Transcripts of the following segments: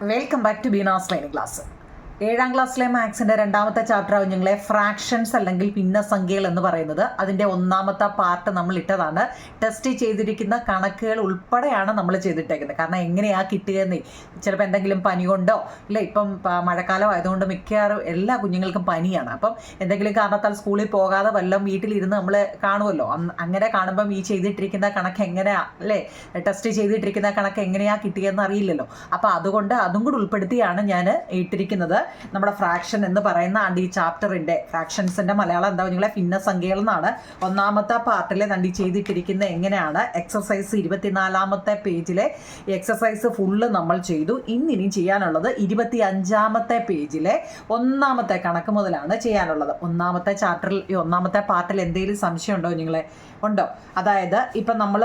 Welcome back to Beena's training class. 7ാം ക്ലാസ്സിലെ മാത്സിൻ്റെ 2ാമത്തെ ചാപ്റ്റർ കുഞ്ഞുങ്ങളെ ഫ്രാക്ഷൻസ് അല്ലെങ്കിൽ ഭിന്നസംഖ്യകൾ എന്ന് പറയുന്നത്. അതിൻ്റെ 1ാമത്തെ പാർട്ട് നമ്മൾ ഇട്ടതാണ്. ടെസ്റ്റ് ചെയ്തിരിക്കുന്ന കണക്കുകൾ ഉൾപ്പെടെയാണ് നമ്മൾ ചെയ്തിട്ടേക്കുന്നത്. കാരണം എങ്ങനെയാണ് കിട്ടുകയെന്നേ, ചിലപ്പോൾ എന്തെങ്കിലും പനി കൊണ്ടോ ഇല്ല, ഇപ്പം മഴക്കാലം ആയതുകൊണ്ട് മിക്കവാറും എല്ലാ കുഞ്ഞുങ്ങൾക്കും പനിയാണ്. അപ്പം എന്തെങ്കിലും കാരണത്താൽ സ്കൂളിൽ പോകാതെ വല്ലതും വീട്ടിലിരുന്ന് നമ്മൾ കാണുമല്ലോ. അങ്ങനെ കാണുമ്പം ഈ ചെയ്തിട്ടിരിക്കുന്ന കണക്ക് എങ്ങനെയാണ് അല്ലേ, ടെസ്റ്റ് ചെയ്തിട്ടിരിക്കുന്ന കണക്ക് എങ്ങനെയാണ് കിട്ടിയെന്ന് അറിയില്ലല്ലോ. അപ്പോൾ അതുകൊണ്ട് അതും കൂടി ഉൾപ്പെടുത്തിയാണ് ഞാൻ ഇട്ടിരിക്കുന്നത്. നമ്മുടെ ഫ്രാക്ഷൻ എന്ന് പറയുന്ന ഈ ചാപ്റ്ററിൻ്റെ ഫ്രാക്ഷൻസിൻ്റെ മലയാളം എന്താ നിങ്ങളെ ഭിന്നസംഖ്യകൾ എന്നാണ്. 1ാമത്തെ പാർട്ടിലെ നണ്ടി ചെയ്തിട്ടിരിക്കുന്നത് എങ്ങനെയാണ്. എക്സസൈസ് 24ാമത്തെ പേജിലെ എക്സസൈസ് ഫുള്ള് നമ്മൾ ചെയ്തു. ഇനി ചെയ്യാനുള്ളത് 25ാമത്തെ പേജിലെ 1ാമത്തെ കണക്ക് മുതലാണ് ചെയ്യാനുള്ളത്. 1ാമത്തെ ചാപ്റ്ററിൽ 1ാമത്തെ പാർട്ടിൽ എന്തെങ്കിലും സംശയം ഉണ്ടോ നിങ്ങളെ? ഉണ്ടോ? അതായത് ഇപ്പം നമ്മൾ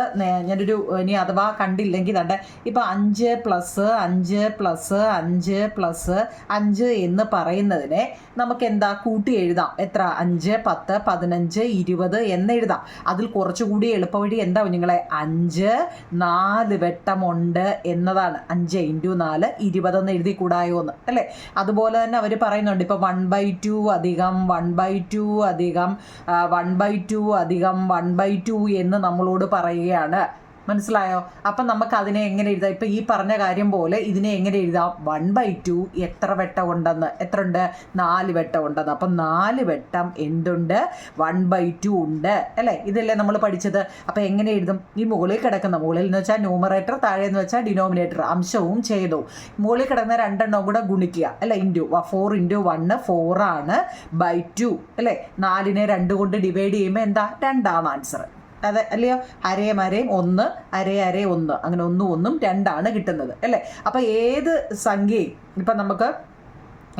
ഞാനൊരു ഇനി അഥവാ കണ്ടില്ലെങ്കിൽ തന്നെ ഇപ്പം 5 + 5 + 5 + 5 എന്ന് പറയുന്നതിനെ നമുക്ക് എന്താ കൂട്ടി എഴുതാം. എത്ര? 5, 10, 15, 20 എന്ന് എഴുതാം. അതിൽ കുറച്ചുകൂടി എളുപ്പവഴി എന്താ നിങ്ങളെ? 5 4 വെട്ടമുണ്ട് എന്നതാണ്. 5 × 4 20 എന്ന് എഴുതി കൂടായോ എന്ന് അല്ലേ. അതുപോലെ തന്നെ അവർ പറയുന്നുണ്ട് ഇപ്പം 1/2 അധികം 1/2 അധികം 1/2 അധികം 1/2 എന്ന് നമ്മളോട് പറയുകയാണ്. മനസ്സിലായോ? അപ്പം നമുക്ക് അതിനെ എങ്ങനെ എഴുതാം? ഇപ്പം ഈ പറഞ്ഞ കാര്യം പോലെ ഇതിനെ എങ്ങനെ എഴുതാം? 1/2 എത്ര വെട്ടം ഉണ്ടെന്ന്? എത്ര ഉണ്ട്? 4 വെട്ടം ഉണ്ടെന്ന്. അപ്പം 4 വെട്ടം എന്തുണ്ട്? 1/2 ഉണ്ട് അല്ലേ. ഇതല്ലേ നമ്മൾ പഠിച്ചത്. അപ്പം എങ്ങനെ എഴുതും? ഈ മുകളിൽ കിടക്കുന്ന, മുകളിൽ എന്ന് വെച്ചാൽ ന്യൂമറേറ്റർ, താഴെ എന്ന് വെച്ചാൽ ഡിനോമിനേറ്റർ, അംശവും ഛേദവും. മുകളിൽ കിടക്കുന്ന രണ്ടെണ്ണം കൂടെ ഗുണിക്കുക അല്ലേ. 4 × 1 4 ആണ് /2 അല്ലേ. 4നെ 2 കൊണ്ട് ഡിവൈഡ് ചെയ്യുമ്പോൾ എന്താ? 2 ആൻസർ. അതെ അല്ലയോ? അരയും 1 1 1 അങ്ങനെ 1 1 2 കിട്ടുന്നത് അല്ലേ. അപ്പം ഏത് സംഖ്യയും ഇപ്പം നമുക്ക്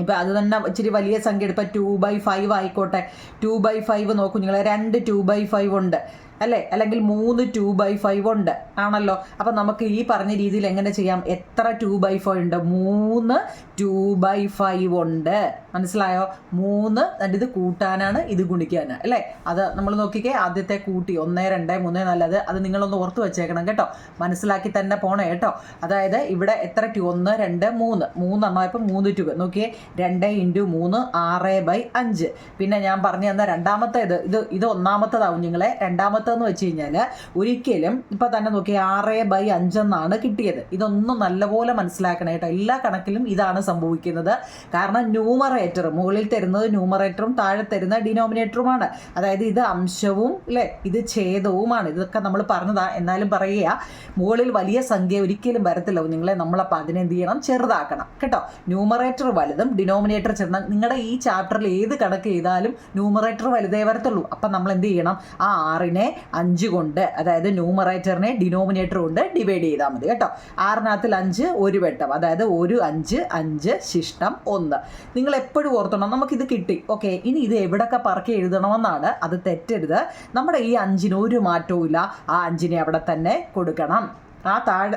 ഇപ്പം അത് തന്നെ ഇച്ചിരി വലിയ സംഖ്യ ഇപ്പം 2/5 ആയിക്കോട്ടെ. 2/5 നോക്കൂ നിങ്ങൾ, 2 2/5 ഉണ്ട് അല്ലേ, അല്ലെങ്കിൽ 3 2/5 ഉണ്ട് ആണല്ലോ. അപ്പം നമുക്ക് ഈ പറഞ്ഞ രീതിയിൽ എങ്ങനെ ചെയ്യാം? എത്ര 2/5 ഉണ്ട്? 3 2/5 ഉണ്ട്. മനസ്സിലായോ? 3 ഇത് കൂട്ടാനാണ്, ഇത് ഗുണിക്കാനാണ് അല്ലേ. അത് നമ്മൾ നോക്കിക്കേ, ആദ്യത്തെ കൂട്ടി 1 2 3 4 അത് നിങ്ങളൊന്ന് ഓർത്ത് വെച്ചേക്കണം കേട്ടോ. മനസ്സിലാക്കി തന്നെ പോണേ കേട്ടോ. അതായത് ഇവിടെ എത്ര 1 2 3 3 3 2 നോക്കിയേ, 2 × 3 6/5. പിന്നെ ഞാൻ പറഞ്ഞു തന്ന രണ്ടാമത്തേത് ഇത് 1ാമത്തേതാവും നിങ്ങളെ. രണ്ടാമത്തേന്ന് വെച്ച് കഴിഞ്ഞാൽ ഒരിക്കലും ഇപ്പം തന്നെ നോക്കി 6/5 എന്നാണ് കിട്ടിയത്. ഇതൊന്നും നല്ലപോലെ മനസ്സിലാക്കണം കേട്ടോ. എല്ലാ കണക്കിലും ഇതാണ് സംഭവിക്കുന്നത്. കാരണം ന്യൂമറേറ്റർ മുകളിൽ തരുന്നത് ന്യൂമറേറ്ററും താഴെ തരുന്ന ഡിനോമിനേറ്ററുമാണ്. അതായത് ഇത് അംശവും അല്ലേ, ഇത് ഛേദവുമാണ്. ഇതൊക്കെ നമ്മൾ പറഞ്ഞതാ, എന്നാലും പറയുക മുകളിൽ വലിയ സംഖ്യ ഒരിക്കലും വരത്തില്ല നിങ്ങളെ. നമ്മളപ്പോൾ അതിനെന്ത് ചെയ്യണം? ചെറുതാക്കണം കേട്ടോ. ന്യൂമറേറ്റർ വലുതും ഡിനോമിനേറ്റർ ചെറുതാ. നിങ്ങളുടെ ഈ ചാപ്റ്ററിൽ ഏത് കണക്ക് ചെയ്താലും ന്യൂമറേറ്റർ വലുതേ വരത്തുള്ളൂ. അപ്പം നമ്മൾ എന്ത് ചെയ്യണം? ആ 6നെ 5 കൊണ്ട്, അതായത് ന്യൂമറേറ്ററിനെ ഡിനോമിനേറ്റർ കൊണ്ട് ഡിവൈഡ് ചെയ്താൽ മതി കേട്ടോ. 6നകത്തിൽ 5 ഒരു വെട്ടം, അതായത് 1 5 5 ശിഷ്ടം 1. നിങ്ങൾ എപ്പോഴും ഓർത്തണം നമുക്കിത് കിട്ടി. ഓക്കെ, ഇനി ഇത് എവിടെയൊക്കെ പറക്കി എഴുതണമെന്നാണ്. അത് തെറ്റരുത്. നമ്മുടെ ഈ 5ന് ഒരു മാറ്റവും ഇല്ല. ആ 5നെ അവിടെ തന്നെ കൊടുക്കണം. ആ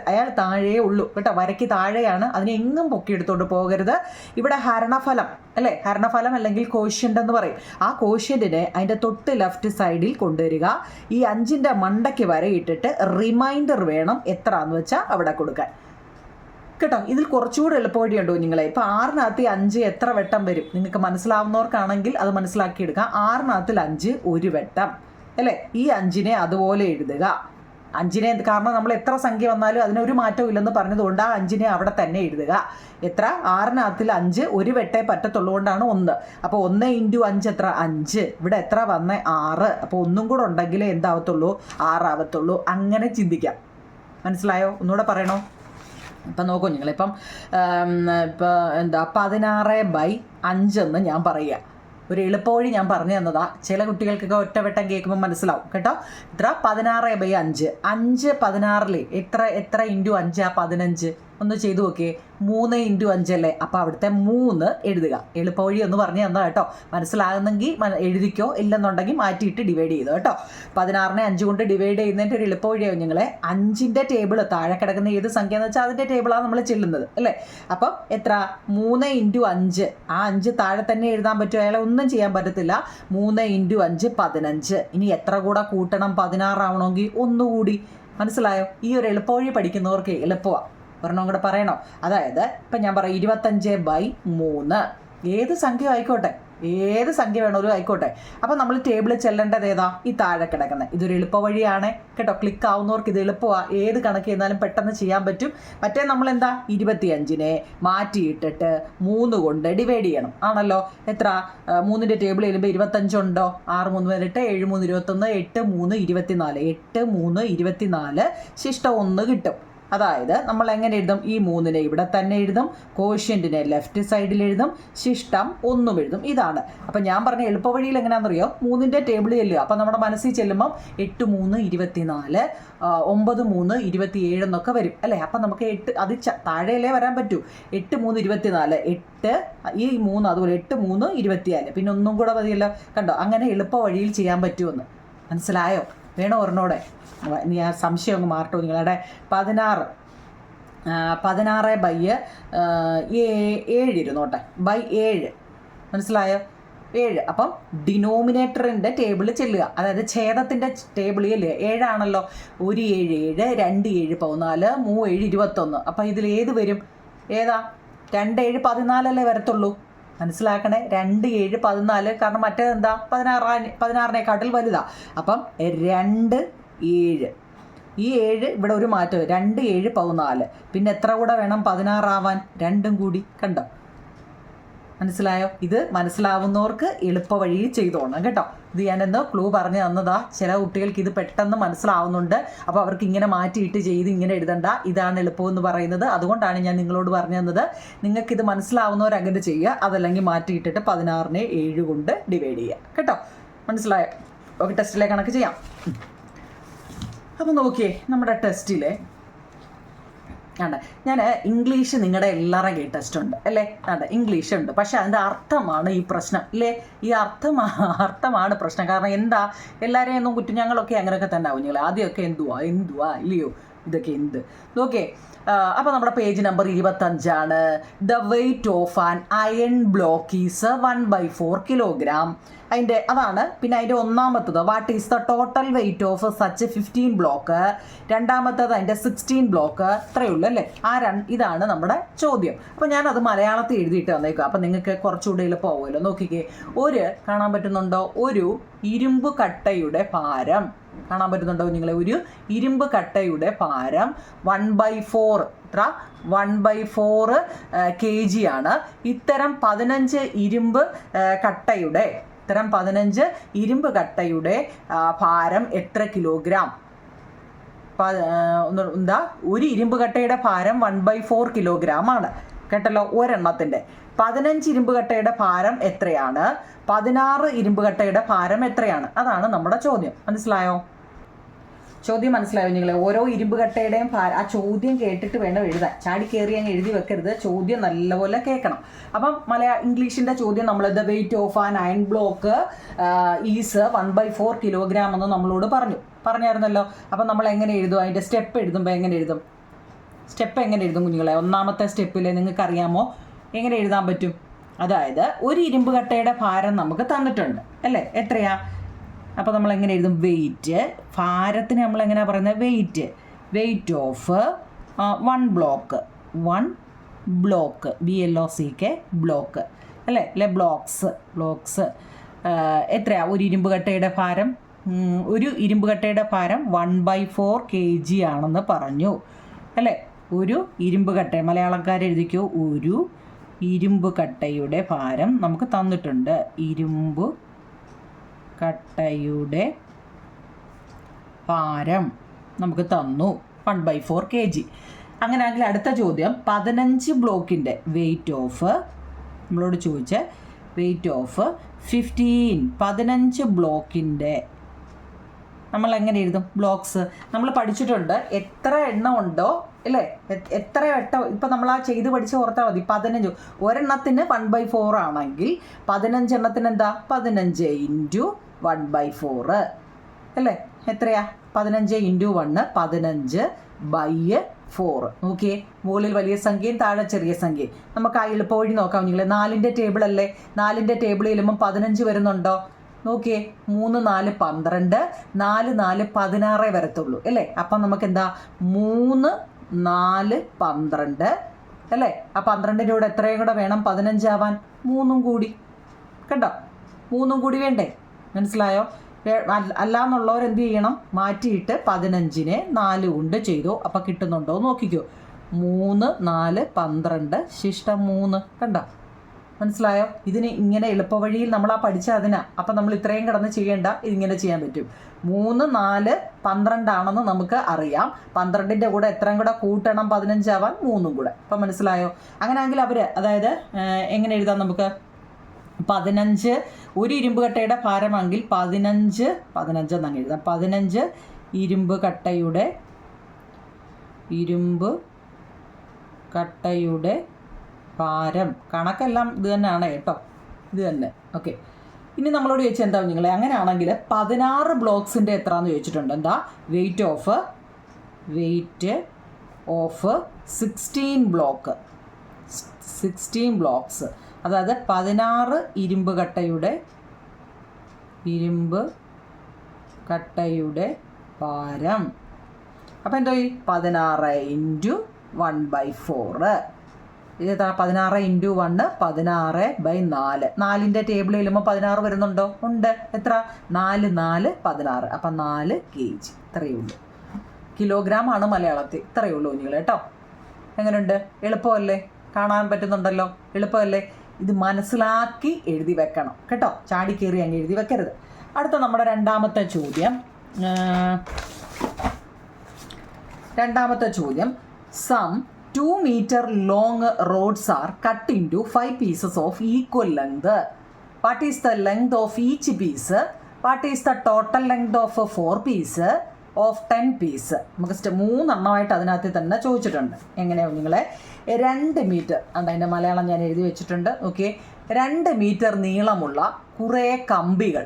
അയാൾ താഴേ ഉള്ളൂ കേട്ടോ, വരയ്ക്ക് താഴെയാണ്. അതിനെ എങ്ങും പൊക്കിയെടുത്തോണ്ട് പോകരുത്. ഇവിടെ ഹരണഫലം അല്ലേ, ഹരണഫലം അല്ലെങ്കിൽ കോഷ്യൻ്റ് എന്ന് പറയും. ആ കോഷ്യൻറ്റിനെ അതിൻ്റെ തൊട്ട് ലെഫ്റ്റ് സൈഡിൽ കൊണ്ടുവരിക. ഈ 5ൻ്റെ മണ്ടയ്ക്ക് വരയിട്ടിട്ട് റിമൈൻഡർ വേണം എത്രയാന്ന് വെച്ചാൽ അവിടെ കൊടുക്കാൻ കേട്ടോ. ഇതിൽ കുറച്ചുകൂടെ എളുപ്പവഴിയുണ്ടോ നിങ്ങളെ? ഇപ്പം 6നകത്ത് 5 എത്ര വെട്ടം വരും? നിങ്ങൾക്ക് മനസ്സിലാവുന്നവർക്കാണെങ്കിൽ അത് മനസ്സിലാക്കിയെടുക്കാം. 6നകത്തിൽ 5 ഒരു വെട്ടം അല്ലേ. ഈ 5നെ അതുപോലെ എഴുതുക. 5നെ, കാരണം നമ്മൾ എത്ര സംഖ്യ വന്നാലും അതിനൊരു മാറ്റവും ഇല്ലെന്ന് പറഞ്ഞതുകൊണ്ട് ആ 5നെ അവിടെ തന്നെ എഴുതുക. എത്ര? 6നകത്തിൽ 5 ഒരു വെട്ടേ പറ്റത്തുള്ളൂ കൊണ്ടാണ് 1. അപ്പോൾ 1 × 5 എത്ര? 5. ഇവിടെ എത്ര വന്നേ? 6. അപ്പോൾ ഒന്നും കൂടെ ഉണ്ടെങ്കിലേ എന്താവത്തുള്ളൂ? 6 ആവത്തുള്ളൂ. അങ്ങനെ ചിന്തിക്കാം. മനസ്സിലായോ? ഒന്നുകൂടെ പറയണോ? ഇപ്പം നോക്കൂ നിങ്ങളിപ്പം എന്താ 16/5 എന്ന് ഞാൻ പറയുക. ഒരു എളുപ്പവഴി ഞാൻ പറഞ്ഞു തന്നതാ. ചില കുട്ടികൾക്കൊക്കെ ഒറ്റവട്ടം കേൾക്കുമ്പോൾ മനസ്സിലാവും കേട്ടോ. ഇത്ര 16/5 5 16 എത്ര × 5 15. ഒന്ന് ചെയ്തു നോക്കിയേ. 3 × 5 അല്ലേ. അപ്പോൾ അവിടുത്തെ 3 എഴുതുക. എളുപ്പവഴി ഒന്ന് പറഞ്ഞു തന്നാ കേട്ടോ. മനസ്സിലാകുന്നെങ്കിൽ എഴുതിക്കോ, ഇല്ലെന്നുണ്ടെങ്കിൽ മാറ്റിയിട്ട് ഡിവൈഡ് ചെയ്തോ കേട്ടോ. 16നെ 5 കൊണ്ട് ഡിവൈഡ് ചെയ്യുന്നതിൻ്റെ ഒരു എളുപ്പവഴിയാവും നിങ്ങളെ. 5ൻ്റെ ടേബിൾ താഴെ കിടക്കുന്ന ഏത് സംഖ്യ എന്ന് വെച്ചാൽ അതിൻ്റെ ടേബിളാണ് നമ്മൾ ചെല്ലുന്നത് അല്ലേ. അപ്പം എത്ര? 3 × 5. ആ 5 താഴെ തന്നെ എഴുതാൻ പറ്റുമോ? അയാളെ ഒന്നും ചെയ്യാൻ പറ്റത്തില്ല. 3 × 5 15. ഇനി എത്ര കൂടെ കൂട്ടണം? 16 ആവണമെങ്കിൽ ഒന്നുകൂടി. മനസ്സിലായോ? ഈ ഒരു എളുപ്പവഴി പഠിക്കുന്നവർക്ക് എളുപ്പമാണ്. ഒരെണ്ണം കൂടെ പറയണോ? അതായത് ഇപ്പം ഞാൻ പറയാം 25/3, ഏത് സംഖ്യ ആയിക്കോട്ടെ, ഏത് സംഖ്യ വേണമെങ്കിലും ആയിക്കോട്ടെ. അപ്പം നമ്മൾ ടേബിളിൽ ചെല്ലേണ്ടത് ഏതാ? ഈ താഴെ കിടക്കുന്നത്. ഇതൊരു എളുപ്പ വഴിയാണ് കേട്ടോ. ക്ലിക്ക് ആവുന്നവർക്ക് ഇത് എളുപ്പമാണ്. ഏത് കണക്ക് ചെയ്താലും പെട്ടെന്ന് ചെയ്യാൻ പറ്റും. മറ്റേ നമ്മളെന്താ 25നെ മാറ്റിയിട്ടിട്ട് 3 കൊണ്ട് ഡിവൈഡ് ചെയ്യണം ആണല്ലോ. എത്ര? 3ൻ്റെ ടേബിൾ ചെല്ലുമ്പോൾ 25 ഉണ്ടോ? 6 3 18, 7 3 21, 8 3 24, 8 3 24, ശിഷ്ടം 1 കിട്ടും. അതായത് നമ്മൾ എങ്ങനെ എഴുതും? ഈ 3നെ ഇവിടെ തന്നെ എഴുതും, കോഷ്യൻറ്റിനെ ലെഫ്റ്റ് സൈഡിൽ എഴുതും, ശിഷ്ടം 1 എഴുതും. ഇതാണ്. അപ്പം ഞാൻ പറഞ്ഞ എളുപ്പ വഴിയിൽ എങ്ങനെയാണെന്നറിയോ? 3ൻ്റെ ടേബിൾ ചെല്ലുക. അപ്പം നമ്മുടെ മനസ്സിൽ ചെല്ലുമ്പം 8 3 24, 9 3 27 എന്നൊക്കെ വരും അല്ലേ? അപ്പം നമുക്ക് 8 അത് താഴെയല്ലേ വരാൻ പറ്റൂ. 8 3 24, 8 ഈ 3 അതുപോലെ 8 3 24, പിന്നെ ഒന്നും കൂടെ മതിയല്ലോ. കണ്ടോ? അങ്ങനെ എളുപ്പ വഴിയിൽ ചെയ്യാൻ പറ്റുമെന്ന് മനസ്സിലായോ? വേണോ ഒരെണ്ണോടെ? നീ ആ സംശയം അങ്ങ് മാറട്ടോ. നിങ്ങളുടെ 16/7 ഇരുന്നോട്ടെ, /7 മനസ്സിലായോ? 7. അപ്പം ഡിനോമിനേറ്ററിൻ്റെ ടേബിളിൽ ചെല്ലുക. അതായത് ഛേദത്തിൻ്റെ ടേബിളിൽ അല്ലേ 7 ആണല്ലോ. 1 7 7, 2 7 14, 3 7 21. അപ്പം ഇതിൽ ഏത് വരും? ഏതാ? 2 7 14 അല്ലേ വരത്തുള്ളൂ. മനസ്സിലാക്കണേ. 2 7 14, കാരണം മറ്റേതെന്താ 16-നേക്കാട്ടിൽ വലുതാണ്. അപ്പം 2 7, ഈ 7 ഇവിടെ ഒരു മാറ്റം. 2 7 14, പിന്നെ എത്ര കൂടെ വേണം 16 ആവാൻ? 2 കൂടി. കണ്ടോ? മനസ്സിലായോ? ഇത് മനസ്സിലാവുന്നവർക്ക് എളുപ്പ വഴി ചെയ്തോണം കേട്ടോ. ഇത് ഞാനെന്തോ ക്ലൂ പറഞ്ഞു തന്നതാ. ചില കുട്ടികൾക്ക് ഇത് പെട്ടെന്ന് മനസ്സിലാവുന്നുണ്ട്. അപ്പോൾ അവർക്ക് ഇങ്ങനെ മാറ്റിയിട്ട് ചെയ്ത് ഇങ്ങനെ എഴുതണ്ട, ഇതാണ് എളുപ്പമെന്ന് പറയുന്നത്. അതുകൊണ്ടാണ് ഞാൻ നിങ്ങളോട് പറഞ്ഞു തന്നത്. നിങ്ങൾക്കിത് മനസ്സിലാവുന്നവരങ്ങനെ ചെയ്യുക, അതല്ലെങ്കിൽ മാറ്റിയിട്ടിട്ട് 16നെ 7 കൊണ്ട് ഡിവൈഡ് ചെയ്യുക കേട്ടോ. മനസ്സിലായോ? ഓക്കെ, ടെസ്റ്റിലെ കണക്ക് ചെയ്യാം. അപ്പോൾ നോക്കിയേ, നമ്മുടെ ടെസ്റ്റിൽ ഞാൻ ഇംഗ്ലീഷ് നിങ്ങളുടെ എല്ലാവരുടെയും ടെസ്റ്റ് ഉണ്ട് അല്ലേ? ഇംഗ്ലീഷ് ഉണ്ട്. പക്ഷേ അതിൻ്റെ അർത്ഥമാണ് ഈ പ്രശ്നം അല്ലേ? ഈ അർത്ഥമാണ് പ്രശ്നം. കാരണം എന്താ, എല്ലാവരെയും ഒന്നും കുറ്റം, ഞങ്ങളൊക്കെ അങ്ങനെയൊക്കെ തന്നെ ആവും. ഞങ്ങൾ ആദ്യമൊക്കെ എന്തുവാ ഇല്ലയോ, ഇതൊക്കെ എന്ത്. ഓക്കെ, അപ്പോൾ നമ്മുടെ page number 25 the weight of an iron block is 1/4 kilogram. അതാണ്. പിന്നെ അതിൻ്റെ ഒന്നാമത്തത് what is the total weight of such 15 block. രണ്ടാമത്തത് അതിൻ്റെ 16 ബ്ലോക്ക്. ഇത്രയേ ഉള്ളൂ അല്ലേ? ഇതാണ് നമ്മുടെ ചോദ്യം. അപ്പോൾ ഞാനത് മലയാളത്തിൽ എഴുതിയിട്ട് വന്നേക്കുക. അപ്പം നിങ്ങൾക്ക് കുറച്ചുകൂടെ എളുപ്പമാവുമല്ലോ. നോക്കിക്കേ, കാണാൻ പറ്റുന്നുണ്ടോ? ഒരു ഇരുമ്പ് കട്ടയുടെ ഭാരം കാണാൻ പറ്റുന്നുണ്ടോ നിങ്ങളെ? ഒരു ഇരുമ്പ് കട്ടയുടെ ഭാരം 1/4 1/4 kg ആണ്. ഇത്തരം 15 ഇരുമ്പ് കട്ടയുടെ ഭാരം എത്ര കിലോഗ്രാം? ഒരു ഇരുമ്പ് കട്ടയുടെ ഭാരം 1/4 കിലോഗ്രാം ആണ് കേട്ടല്ലോ, ഒരെണ്ണത്തിൻ്റെ. 15 ഇരുമ്പ് കട്ടയുടെ ഭാരം എത്രയാണ്? 16 ഇരുമ്പ് കട്ടയുടെ ഭാരം എത്രയാണ്? അതാണ് നമ്മുടെ ചോദ്യം. മനസ്സിലായോ? ചോദ്യം മനസ്സിലായോ നിങ്ങളെ? ഓരോ ഇരുമ്പ് കട്ടയുടെയും ആ ചോദ്യം കേട്ടിട്ട് വേണം എഴുതാൻ. ചാടി കയറി അങ്ങ് എഴുതി വെക്കരുത്. ചോദ്യം നല്ലപോലെ കേൾക്കണം. അപ്പം ഇംഗ്ലീഷിൻ്റെ ചോദ്യം നമ്മൾ the weight of an iron block is 1/4 kilogram എന്ന് നമ്മളോട് പറഞ്ഞായിരുന്നല്ലോ. അപ്പം നമ്മൾ എങ്ങനെ എഴുതും? അതിൻ്റെ സ്റ്റെപ്പ് എഴുതുമ്പോൾ എങ്ങനെ എഴുതും കുഞ്ഞുങ്ങളെ? ഒന്നാമത്തെ സ്റ്റെപ്പിൽ നിങ്ങൾക്കറിയാമോ എങ്ങനെ എഴുതാൻ പറ്റും? അതായത് ഒരു ഇരുമ്പ് കട്ടയുടെ ഭാരം നമുക്ക് തന്നിട്ടുണ്ട് അല്ലേ? എത്രയാ? അപ്പോൾ നമ്മൾ എങ്ങനെ എഴുതും? വെയിറ്റ്. ഭാരത്തിന് നമ്മൾ എങ്ങനെയാണ് പറയുന്നത്? Weight of 1 block BLOCK block അല്ലേ? ബ്ലോക്സ് എത്രയാ? ഒരു ഇരുമ്പ് കട്ടയുടെ ഭാരം 1/4 kg ആണെന്ന് പറഞ്ഞു അല്ലേ? ഒരു ഇരുമ്പ് കട്ട, മലയാളക്കാരെഴുതിക്കോ, ഒരു ഇരുമ്പ് കട്ടയുടെ ഭാരം നമുക്ക് തന്നിട്ടുണ്ട്. ഇരുമ്പ് കട്ടയുടെ ഭാരം നമുക്ക് തന്നു 1/4 kg. അങ്ങനെയാണെങ്കിൽ അടുത്ത ചോദ്യം 15 ബ്ലോക്കിൻ്റെ വെയിറ്റ് ഓഫ്, നമ്മളോട് ചോദിച്ച വെയിറ്റ് ഓഫ് 15 ബ്ലോക്കിൻ്റെ നമ്മൾ എങ്ങനെ എഴുതും? ബ്ലോക്സ് നമ്മൾ പഠിച്ചിട്ടുണ്ട്. എത്ര എണ്ണം ഉണ്ടോ അല്ലേ? എത്ര വട്ടം ഇപ്പം നമ്മൾ ആ ചെയ്ത് പഠിച്ച് ഓർത്താൽ മതി. 15 ഒരെണ്ണത്തിന് 1/4 ആണെങ്കിൽ 15 എണ്ണത്തിന് എന്താ? 15 × 1/4 അല്ലേ? എത്രയാ? 15 × 1 15/4. നോക്കിയേ, മുകളിൽ വലിയ സംഖ്യയും താഴെ ചെറിയ സംഖ്യയും. നമുക്ക് ആ എളുപ്പവഴി നോക്കാം നിങ്ങൾ. 4ൻ്റെ ടേബിൾ അല്ലേ? 4ൻ്റെ ടേബിൾ ചെല്ലുമ്പം 15 വരുന്നുണ്ടോ? നോക്കിയേ, 3 4 12, 4 4 16 വരത്തുള്ളൂ അല്ലേ? അപ്പം നമുക്ക് എന്താ? 3 4 12 അല്ലേ? ആ 12ൻ്റെ കൂടെ എത്രയും കൂടെ വേണം 15 ആവാൻ? 3 കൂടി. കണ്ടോ? 3 കൂടി വേണ്ടേ? മനസ്സിലായോ? അല്ലാന്നുള്ളവർ എന്ത് ചെയ്യണം? മാറ്റിയിട്ട് 15നെ 4 കൊണ്ട് ചെയ്തു. അപ്പം കിട്ടുന്നുണ്ടോ നോക്കിക്കോ. 3 4 12 ശിഷ്ടം 3. കണ്ടോ? മനസ്സിലായോ? ഇതിന് ഇങ്ങനെ എളുപ്പവഴിയിൽ നമ്മൾ ആ പഠിച്ച അതിനാ. അപ്പം നമ്മൾ ഇത്രയും കിടന്ന് ചെയ്യേണ്ട, ഇതിങ്ങനെ ചെയ്യാൻ പറ്റും. 3 4 12 ആണെന്ന് നമുക്ക് അറിയാം. 12ൻ്റെ കൂടെ എത്രയും കൂടെ കൂട്ടണം 15 ആവാൻ? 3 കൂടെ. അപ്പം മനസ്സിലായോ? അങ്ങനെയാണെങ്കിൽ അവർ, അതായത് എങ്ങനെ എഴുതാം നമുക്ക്? 15 ഒരു ഇരുമ്പ് കട്ടയുടെ ഭാരമെങ്കിൽ 15 എന്നങ്ങ് എഴുതാം. 15 ഇരുമ്പ് കട്ടയുടെ ഭാരം. കണക്കെല്ലാം ഇത് തന്നെയാണ് കേട്ടോ, ഇത് തന്നെ. ഓക്കെ, ഇനി നമ്മളോട് ചോദിച്ചാൽ എന്താ നിങ്ങളെ? അങ്ങനെയാണെങ്കിൽ 16 ബ്ലോക്സിൻ്റെ എത്രയാണെന്ന് ചോദിച്ചിട്ടുണ്ട്. എന്താ? Weight of 16 blocks. അതായത് 16 ഇരുമ്പ് കട്ടയുടെ ഭാരം. അപ്പം എന്തോ 16 × 1/4. ഇതാ 16 × 1 16/4. 4ൻ്റെ ടേബിൾ ചെല്ലുമ്പോൾ 16 വരുന്നുണ്ടോ? ഉണ്ട്. എത്ര? 4 4 16. അപ്പം 4 kg. ഇത്രയേ ഉള്ളൂ. കിലോഗ്രാം ആണ് മലയാളത്തിൽ. ഇത്രയേ ഉള്ളൂ നിങ്ങൾ കേട്ടോ. എങ്ങനെയുണ്ട്? എളുപ്പമല്ലേ? കാണാൻ പറ്റുന്നുണ്ടല്ലോ? എളുപ്പമല്ലേ? ഇത് മനസ്സിലാക്കി എഴുതി വെക്കണം കേട്ടോ. ചാടി കയറി അങ്ങ് എഴുതി വെക്കരുത്. അടുത്ത നമ്മുടെ രണ്ടാമത്തെ ചോദ്യം. Some 2 meter long rods are cut into 5 pieces of equal length. What is the length of each piece? What is the total length of 4 piece of 10 piece? നമുക്ക് 3 എണ്ണമായിട്ട് അതിനകത്ത് തന്നെ ചോദിച്ചിട്ടുണ്ട്. എങ്ങനെയാണ് നിങ്ങളെ? 2 മീറ്റർ, അതിൻ്റെ മലയാളം ഞാൻ എഴുതി വെച്ചിട്ടുണ്ട്. ഓക്കെ, 2 മീറ്റർ നീളമുള്ള കുറേ കമ്പികൾ.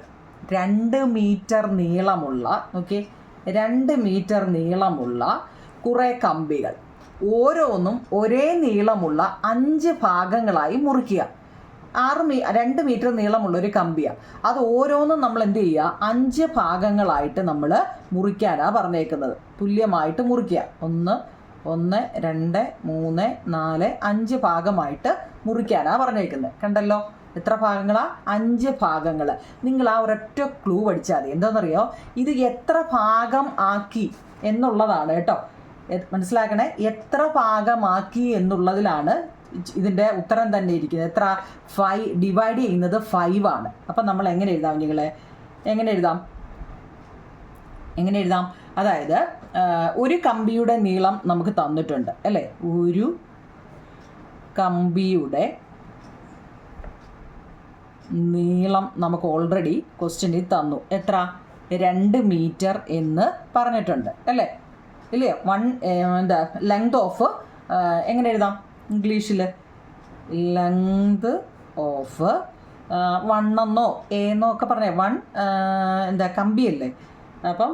2 മീറ്റർ നീളമുള്ള, ഓക്കെ, 2 മീറ്റർ നീളമുള്ള കുറേ കമ്പികൾ. ഓരോന്നും ഒരേ നീളമുള്ള 5 ഭാഗങ്ങളായി മുറിക്കുക. 2 മീറ്റർ നീളമുള്ളൊരു കമ്പിയാണ്. അത് ഓരോന്നും നമ്മൾ എന്ത് ചെയ്യുക? 5 ഭാഗങ്ങളായിട്ട് നമ്മൾ മുറിക്കാനാണ് പറഞ്ഞേക്കുന്നത്. തുല്യമായിട്ട് മുറിക്കുക. 1 1 2 3 4 5 ഭാഗമായിട്ട് മുറിക്കാനാണ് പറഞ്ഞേക്കുന്നത്. കണ്ടല്ലോ? എത്ര ഭാഗങ്ങളാ? 5 ഭാഗങ്ങൾ. നിങ്ങൾ ആ ഒരൊറ്റ ക്ലൂ പഠിച്ചാൽ മതി. എന്താണെന്നറിയോ? ഇത് എത്ര ഭാഗം ആക്കി എന്നുള്ളതാണ് കേട്ടോ. മനസ്സിലാക്കണേ? എത്ര ഭാഗമാക്കി എന്നുള്ളതിലാണ് ഇതിൻ്റെ ഉത്തരം തന്നെ ഇരിക്കുന്നത്. എത്ര? 5 ഡിവൈഡ് ചെയ്യുന്നത് 5 ആണ്. അപ്പം നമ്മൾ എങ്ങനെ എഴുതാം നിങ്ങളെ? എങ്ങനെ എഴുതാം? അതായത് ഒരു കമ്പിയുടെ നീളം നമുക്ക് തന്നിട്ടുണ്ട് അല്ലേ? ഒരു കമ്പിയുടെ നീളം നമുക്ക് ഓൾറെഡി ക്വസ്റ്റ്യനിൽ തന്നു. എത്ര? 2 മീറ്റർ എന്ന് പറഞ്ഞിട്ടുണ്ട് അല്ലേ? ഇല്ലേ? ലെങ്ത് ഓഫ് എങ്ങനെ എഴുതാം ഇംഗ്ലീഷിൽ? ലെങ്ത് ഓഫ് 1 എന്നോ എന്നോ ഒക്കെ പറഞ്ഞേ. 1 കമ്പിയല്ലേ? അപ്പം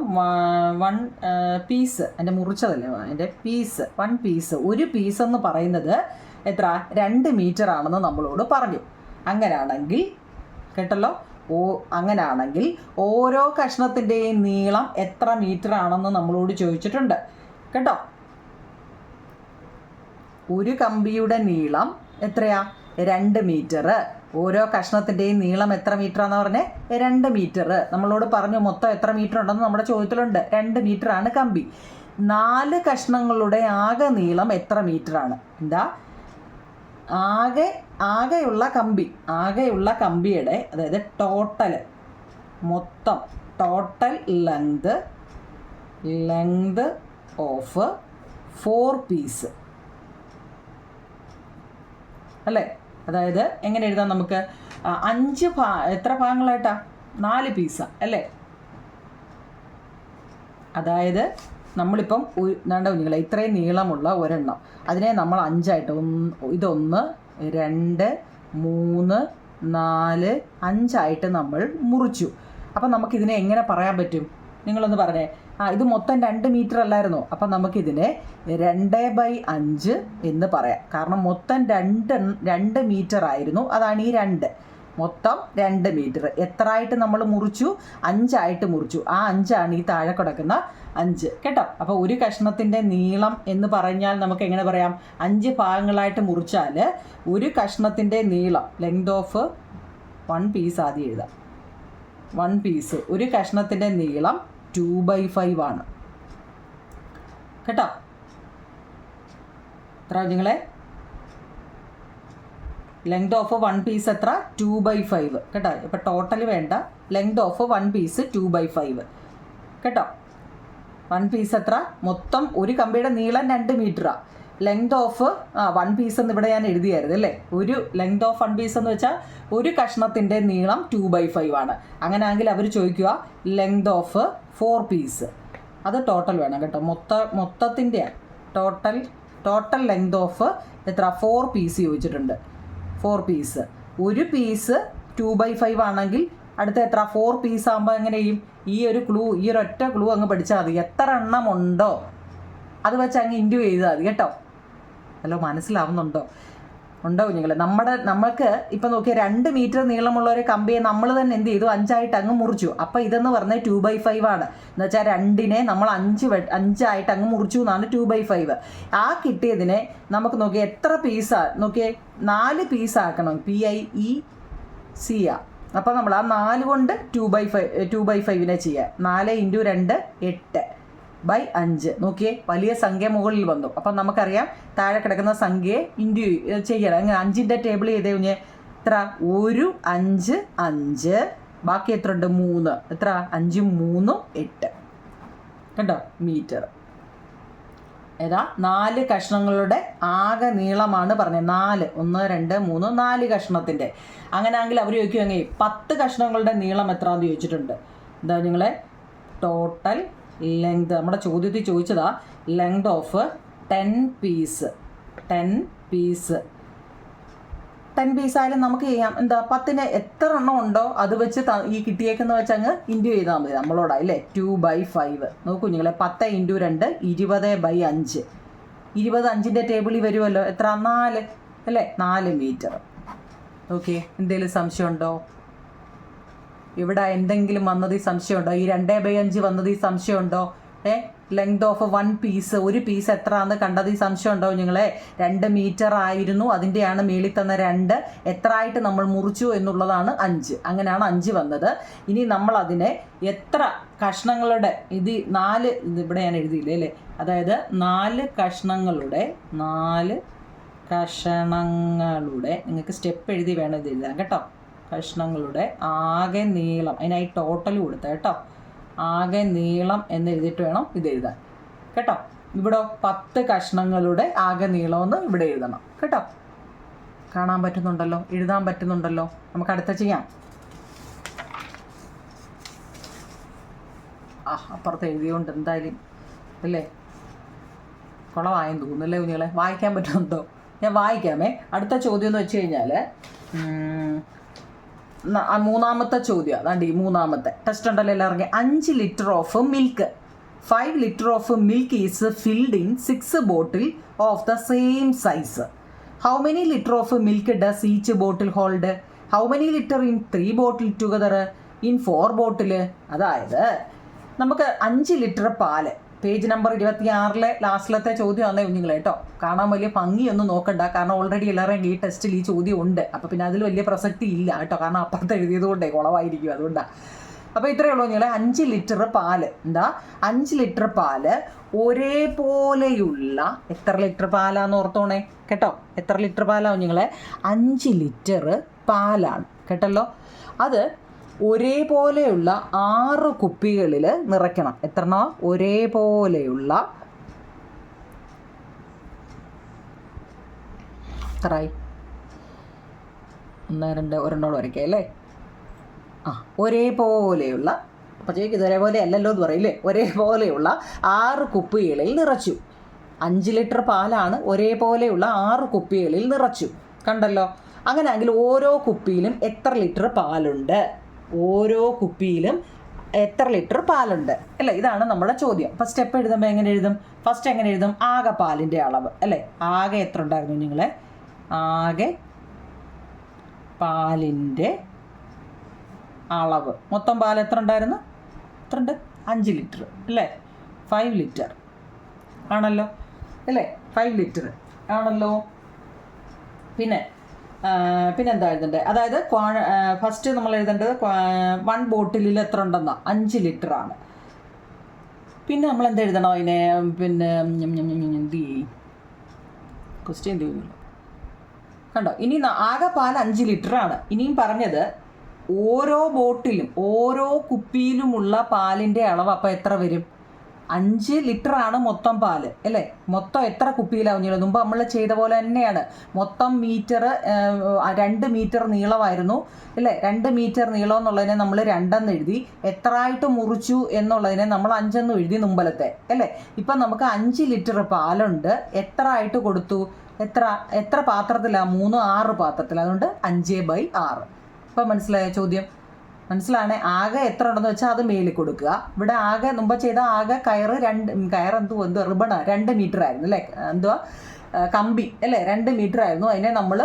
1 പീസ്, എൻ്റെ മുറിച്ചതല്ലേ, എൻ്റെ പീസ്, 1 പീസ്. ഒരു പീസ് എന്ന് പറയുന്നത് എത്ര? 2 മീറ്റർ ആണെന്ന് നമ്മളോട് പറഞ്ഞു. അങ്ങനെയാണെങ്കിൽ കേട്ടല്ലോ, അങ്ങനെയാണെങ്കിൽ ഓരോ കഷ്ണത്തിൻ്റെയും നീളം എത്ര മീറ്റർ ആണെന്ന് നമ്മളോട് ചോദിച്ചിട്ടുണ്ട് കേട്ടോ. ഒരു കമ്പിയുടെ നീളം എത്രയാ? 2 മീറ്റർ. ഓരോ കഷ്ണത്തിൻ്റെയും നീളം എത്ര മീറ്റർ ആണെന്ന് പറഞ്ഞേ? 2 മീറ്റർ. നമ്മളോട് പറഞ്ഞു മൊത്തം എത്ര മീറ്റർ ഉണ്ടെന്ന് നമ്മുടെ ചോദ്യത്തിലുണ്ട്. 2 മീറ്റർ ആണ് കമ്പി. 4 കഷ്ണങ്ങളുടെ ആകെ നീളം എത്ര മീറ്ററാണ്? എന്താ? ആകെയുള്ള കമ്പിയുടെ, അതായത് ടോട്ടൽ ലെങ്ത് ഓഫ് 4 പീസ് അല്ലേ? അതായത് എങ്ങനെ എഴുതാം നമുക്ക്? 5 എത്ര ഭാഗങ്ങളായിട്ടാ? 4 പീസാ അല്ലേ? അതായത് നമ്മളിപ്പം വേണ്ട നിങ്ങളെ ഇത്രയും നീളമുള്ള ഒരെണ്ണം, അതിനെ നമ്മൾ 5ആയിട്ട്, 1 2 3 4 5ആയിട്ട് നമ്മൾ മുറിച്ചു. അപ്പം നമുക്കിതിനെ എങ്ങനെ പറയാൻ പറ്റും? നിങ്ങളൊന്ന് പറഞ്ഞേ. ഇത് മൊത്തം 2 മീറ്റർ അല്ലായിരുന്നോ? അപ്പം നമുക്കിതിനെ 2/5 എന്ന് പറയാം. കാരണം മൊത്തം 2 മീറ്റർ ആയിരുന്നു. അതാണ് ഈ 2. മൊത്തം 2 മീറ്റർ. എത്ര ആയിട്ട് നമ്മൾ മുറിച്ചു? 5ആയിട്ട് മുറിച്ചു. ആ 5ആണ് ഈ താഴെ കിടക്കുന്ന 5 കേട്ടോ. അപ്പോൾ ഒരു കഷ്ണത്തിൻ്റെ നീളം എന്ന് പറഞ്ഞാൽ നമുക്ക് എങ്ങനെ പറയാം? 5 ഭാഗങ്ങളായിട്ട് മുറിച്ചാൽ ഒരു കഷ്ണത്തിൻ്റെ നീളം ലെങ്ത് ഓഫ് 1 പീസ് ആദ്യം എഴുതാം. 1 പീസ് ഒരു കഷ്ണത്തിൻ്റെ നീളം 2/5 ആണ് കേട്ടോ. എത്ര നിങ്ങളെ ലെങ്ത് ഓഫ് 1 പീസ് എത്ര? 2/5 കേട്ടോ. ഇപ്പോൾ ടോട്ടൽ വേണ്ട, ലെങ്ത് ഓഫ് 1 പീസ് 2/5 കേട്ടോ. 1 പീസ് എത്ര? മൊത്തം ഒരു കമ്പിയുടെ നീളം 2 മീറ്ററാണ്. ലെങ്ത് ഓഫ് 1 പീസ് എന്ന് ഇവിടെ ഞാൻ എഴുതിയായിരുന്നു അല്ലേ. ഒരു ലെങ്ത് ഓഫ് 1 പീസ് എന്ന് വെച്ചാൽ ഒരു കഷ്ണത്തിൻ്റെ നീളം 2/5 ആണ്. അങ്ങനെയാണെങ്കിൽ അവർ ചോദിക്കുക ലെങ്ത് ഓഫ് 4 പീസ്, അത് ടോട്ടൽ വേണം കേട്ടോ. മൊത്തത്തിൻ്റെ ടോട്ടൽ ലെങ്ത് ഓഫ് എത്ര? 4 പീസ് ചോദിച്ചിട്ടുണ്ട്. 4 പീസ് ഒരു പീസ് 2/5 ആണെങ്കിൽ അടുത്ത എത്ര? 4 പീസ് ആകുമ്പോൾ എങ്ങനെ ചെയ്യും? ഈ ഒരൊറ്റ ക്ലൂ അങ്ങ് പഠിച്ചാൽ മതി. എത്ര എണ്ണം ഉണ്ടോ അത് വെച്ച് അങ്ങ് ഇൻഡ്യൂ ചെയ്താൽ മതി കേട്ടോ. ഹലോ, മനസ്സിലാവുന്നുണ്ടോ? ഉണ്ടോ നിങ്ങൾ? നമ്മൾക്ക് ഇപ്പം നോക്കിയാൽ 2 മീറ്റർ നീളമുള്ള ഒരു കമ്പിയെ നമ്മൾ തന്നെ എന്ത് ചെയ്തു? 5 ആയിട്ട് അങ്ങ് മുറിച്ചു. അപ്പോൾ ഇതെന്ന് പറഞ്ഞാൽ 2/5 ആണ്. എന്ന് വെച്ചാൽ 2നെ നമ്മൾ 5 ആയിട്ട് അങ്ങ് മുറിച്ചു എന്നാണ് 2/5. ആ കിട്ടിയതിനെ നമുക്ക് നോക്കിയാൽ എത്ര പീസാണ്? നോക്കിയേ, 4 പീസാക്കണം. PIEC ആ. അപ്പോൾ നമ്മൾ ആ 4 കൊണ്ട് 2/5നെ ചെയ്യുക. 4 × 2 8/5. നോക്കിയേ, വലിയ സംഖ്യ മുകളിൽ വന്നു. അപ്പം നമുക്കറിയാം താഴെ കിടക്കുന്ന സംഖ്യയെ ഇൻഡ്യൂ ചെയ്യണം. അങ്ങനെ 5ൻ്റെ ടേബിൾ ചെയ്തേ കുഞ്ഞ് എത്ര? 1 5 5, ബാക്കി എത്ര ഉണ്ട്? 3. എത്ര? 5 3 8 കേട്ടോ മീറ്റർ. ഏതാ? 4 കഷ്ണങ്ങളുടെ ആകെ നീളമാണ് പറഞ്ഞത്. 4 1 2 3 4 കഷ്ണത്തിൻ്റെ. അങ്ങനെയാണെങ്കിൽ അവർ ചോദിക്കും എങ്ങനെ 10 കഷ്ണങ്ങളുടെ നീളം എത്രയാണെന്ന് ചോദിച്ചിട്ടുണ്ട്. എന്താ നിങ്ങളെ ടോട്ടൽ ലെങ്ത് നമ്മുടെ ചോദ്യത്തിൽ ചോദിച്ചതാ. ലെങ്ത് ഓഫ് 10 പീസ് 10 പീസ് ആയാലും നമുക്ക് ചെയ്യാം. എന്താ 10ന് എത്ര എണ്ണം ഉണ്ടോ അത് വെച്ച് ഈ കിട്ടിയേക്കെന്ന് വെച്ച് അങ്ങ് ഇൻഡ്യൂ ചെയ്താൽ മതി നമ്മളോടാ അല്ലേ. 2/5 നോക്കൂ കുഞ്ഞുങ്ങളെ. 10 × 2 20/5. 20 5ൻ്റെ ടേബിളിൽ വരുമല്ലോ. എത്ര? 4 അല്ലേ. 4 മീറ്റർ. ഓക്കെ, എന്തെങ്കിലും സംശയമുണ്ടോ? ഇവിടെ എന്തെങ്കിലും വന്നത് ഈ സംശയമുണ്ടോ? ഈ 2/5 വന്നത് ഈ സംശയമുണ്ടോ? ലെങ്ത് ഓഫ് 1 പീസ് ഒരു പീസ് എത്ര ആണെന്ന് കണ്ടത് ഈ സംശയമുണ്ടോ നിങ്ങളെ? 2 മീറ്റർ ആയിരുന്നു. അതിൻ്റെയാണ് മേളിൽ തന്ന 2. എത്ര ആയിട്ട് നമ്മൾ മുറിച്ചു എന്നുള്ളതാണ് 5. അങ്ങനെയാണ് 5 വന്നത്. ഇനി നമ്മൾ അതിനെ എത്ര കഷ്ണങ്ങളുടെ ഇവിടെ ഞാൻ എഴുതിയില്ലേ അല്ലേ. അതായത് 4 കഷ്ണങ്ങളുടെ നിങ്ങൾക്ക് സ്റ്റെപ്പ് എഴുതി വേണം ഇത് എഴുതാൻ കേട്ടോ. കഷ്ണങ്ങളുടെ ആകെ നീളം, അതിനായി ടോട്ടൽ കൊടുത്ത കേട്ടോ. ആകെ നീളം എന്ന് എഴുതിയിട്ട് വേണം ഇത് എഴുതാൻ കേട്ടോ. ഇവിടെ 10 കഷ്ണങ്ങളുടെ ആകെ നീളമെന്ന് ഇവിടെ എഴുതണം കേട്ടോ. കാണാൻ പറ്റുന്നുണ്ടല്ലോ, എഴുതാൻ പറ്റുന്നുണ്ടല്ലോ. നമുക്ക് അടുത്ത ചെയ്യാം. അപ്പുറത്ത് എഴുതിയോണ്ട് എന്തായാലും അല്ലേ കുളമായെന്ന് തോന്നുന്നല്ലേ കുഞ്ഞുങ്ങളെ. വായിക്കാൻ പറ്റുന്നുണ്ടോ? ഞാൻ വായിക്കാമേ. അടുത്ത ചോദ്യം എന്ന് വെച്ച് കഴിഞ്ഞാൽ മൂന്നാമത്തെ ചോദ്യം. അതാണ്ട് ഈ മൂന്നാമത്തെ ടെസ്റ്റ് ഉണ്ടല്ലോ എല്ലാവർക്കും. 5 litre of milk 5 litre of milk is filled in 6 bottle of the same size. How many litre of milk does each bottle hold? How many litre in 3 bottle together in 4 ബോട്ടിൽ? അതായത് നമുക്ക് 5 litre പാല്, page number 26 ലാസ്റ്റിലത്തെ ചോദ്യമാണ് കുഞ്ഞുങ്ങളെ കേട്ടോ. കാണാൻ വലിയ ഭംഗിയൊന്നും നോക്കണ്ട, കാരണം ഓൾറെഡി എല്ലാവരും ഈ ടെസ്റ്റിൽ ഈ ചോദ്യം ഉണ്ട്. അപ്പോൾ പിന്നെ അതിൽ വലിയ പ്രസക്തി ഇല്ല കേട്ടോ, കാരണം അപ്പുറത്ത് എഴുതിയത് കൊണ്ടേ കുളവായിരിക്കും, അതുകൊണ്ടാണ്. അപ്പോൾ ഇത്രയേ ഉള്ളൂ കുഞ്ഞുങ്ങളെ. 5 ലിറ്റർ പാല് 5 ലിറ്റർ പാല് ഒരേപോലെയുള്ള എത്ര ലിറ്റർ പാലാന്ന് ഓർത്തോണേ കേട്ടോ. എത്ര ലിറ്റർ പാലാണ് കുഞ്ഞുങ്ങളെ? 5 ലിറ്റർ പാലാണ് കേട്ടല്ലോ. അത് ഒരേപോലെയുള്ള 6 കുപ്പികളിൽ നിറയ്ക്കണം. എത്രണ്ണ? ഒരേപോലെയുള്ള എത്രയായി? 1 2 ഒരെണ്ണോട് വരയ്ക്കുക അല്ലേ. ഒരേപോലെയുള്ള, അപ്പോൾ ചോദിക്കും ഇതൊരേപോലെ അല്ലല്ലോ എന്ന് പറയില്ലേ. ഒരേപോലെയുള്ള 6 കുപ്പികളിൽ നിറച്ചു. 5 ലിറ്റർ പാലാണ് ഒരേപോലെയുള്ള 6 കുപ്പികളിൽ നിറച്ചു. കണ്ടല്ലോ. അങ്ങനെയാണെങ്കിൽ ഓരോ കുപ്പിയിലും എത്ര ലിറ്റർ പാലുണ്ട്? ഓരോ കുപ്പിയിലും എത്ര ലിറ്റർ പാലുണ്ട് അല്ലേ? ഇതാണ് നമ്മുടെ ചോദ്യം. അപ്പോൾ സ്റ്റെപ്പ് എഴുതുമ്പോൾ എങ്ങനെ എഴുതും? ഫസ്റ്റ് എങ്ങനെ എഴുതും? ആകെ പാലിൻ്റെ അളവ് അല്ലേ. ആകെ എത്ര ഉണ്ടായിരുന്നു നിങ്ങളെ? ആകെ പാലിൻ്റെ അളവ്. മൊത്തം പാൽ എത്ര ഉണ്ടായിരുന്നു? എത്ര ഉണ്ട്? 5 ലിറ്റർ അല്ലേ. 5 ലിറ്റർ ആണല്ലോ അല്ലേ, 5 ലിറ്റർ ആണല്ലോ. പിന്നെ എന്താ എഴുതണ്ടേ, അതായത് ഫസ്റ്റ് നമ്മൾ എഴുതേണ്ടത് 1 ബോട്ടിലിൽ എത്ര ഉണ്ടെന്നാ, 5 ലിറ്റർ ആണ്. പിന്നെ നമ്മൾ എന്ത് എഴുതണം അതിനെ, പിന്നെ എന്ത് ചെയ്യും, ക്വസ്റ്റ്യൻ എന്ത് ചെയ്യുന്നില്ല കണ്ടോ. ഇനി ആകെ പാൽ 5 ലിറ്റർ ആണ്. ഇനിയും പറഞ്ഞത് ഓരോ ബോട്ടിലും ഓരോ കുപ്പിയിലുമുള്ള പാലിൻ്റെ അളവ് അപ്പോൾ എത്ര വരും, 5 ലിറ്റർ ആണ് മൊത്തം പാല് അല്ലേ. മൊത്തം എത്ര കുപ്പിയിലാവുന്നില്ല, മുമ്പ് നമ്മൾ ചെയ്ത പോലെ തന്നെയാണ്. മൊത്തം മീറ്റർ 2 മീറ്റർ നീളമായിരുന്നു അല്ലേ. 2 മീറ്റർ നീളം എന്നുള്ളതിനെ നമ്മൾ 2 എഴുതി, എത്ര ആയിട്ട് മുറിച്ചു എന്നുള്ളതിനെ നമ്മൾ 5 എഴുതി മുമ്പലത്തെ അല്ലേ. ഇപ്പം നമുക്ക് 5 ലിറ്റർ പാലുണ്ട്, എത്ര ആയിട്ട് കൊടുത്തു, എത്ര പാത്രത്തിലാണ്, 6 പാത്രത്തിൽ, അതുകൊണ്ട് 5/6. ഇപ്പം മനസ്സിലായ ചോദ്യം, മനസ്സിലാണേ. ആകെ എത്ര ഉണ്ടെന്ന് വെച്ചാൽ അത് മേലിൽ കൊടുക്കുക. ഇവിടെ ആകെ മുമ്പ് ചെയ്ത ആകെ കയറ് റിബണ 2 മീറ്റർ ആയിരുന്നു അല്ലേ, കമ്പി അല്ലേ, 2 മീറ്റർ ആയിരുന്നു. അതിനെ നമ്മൾ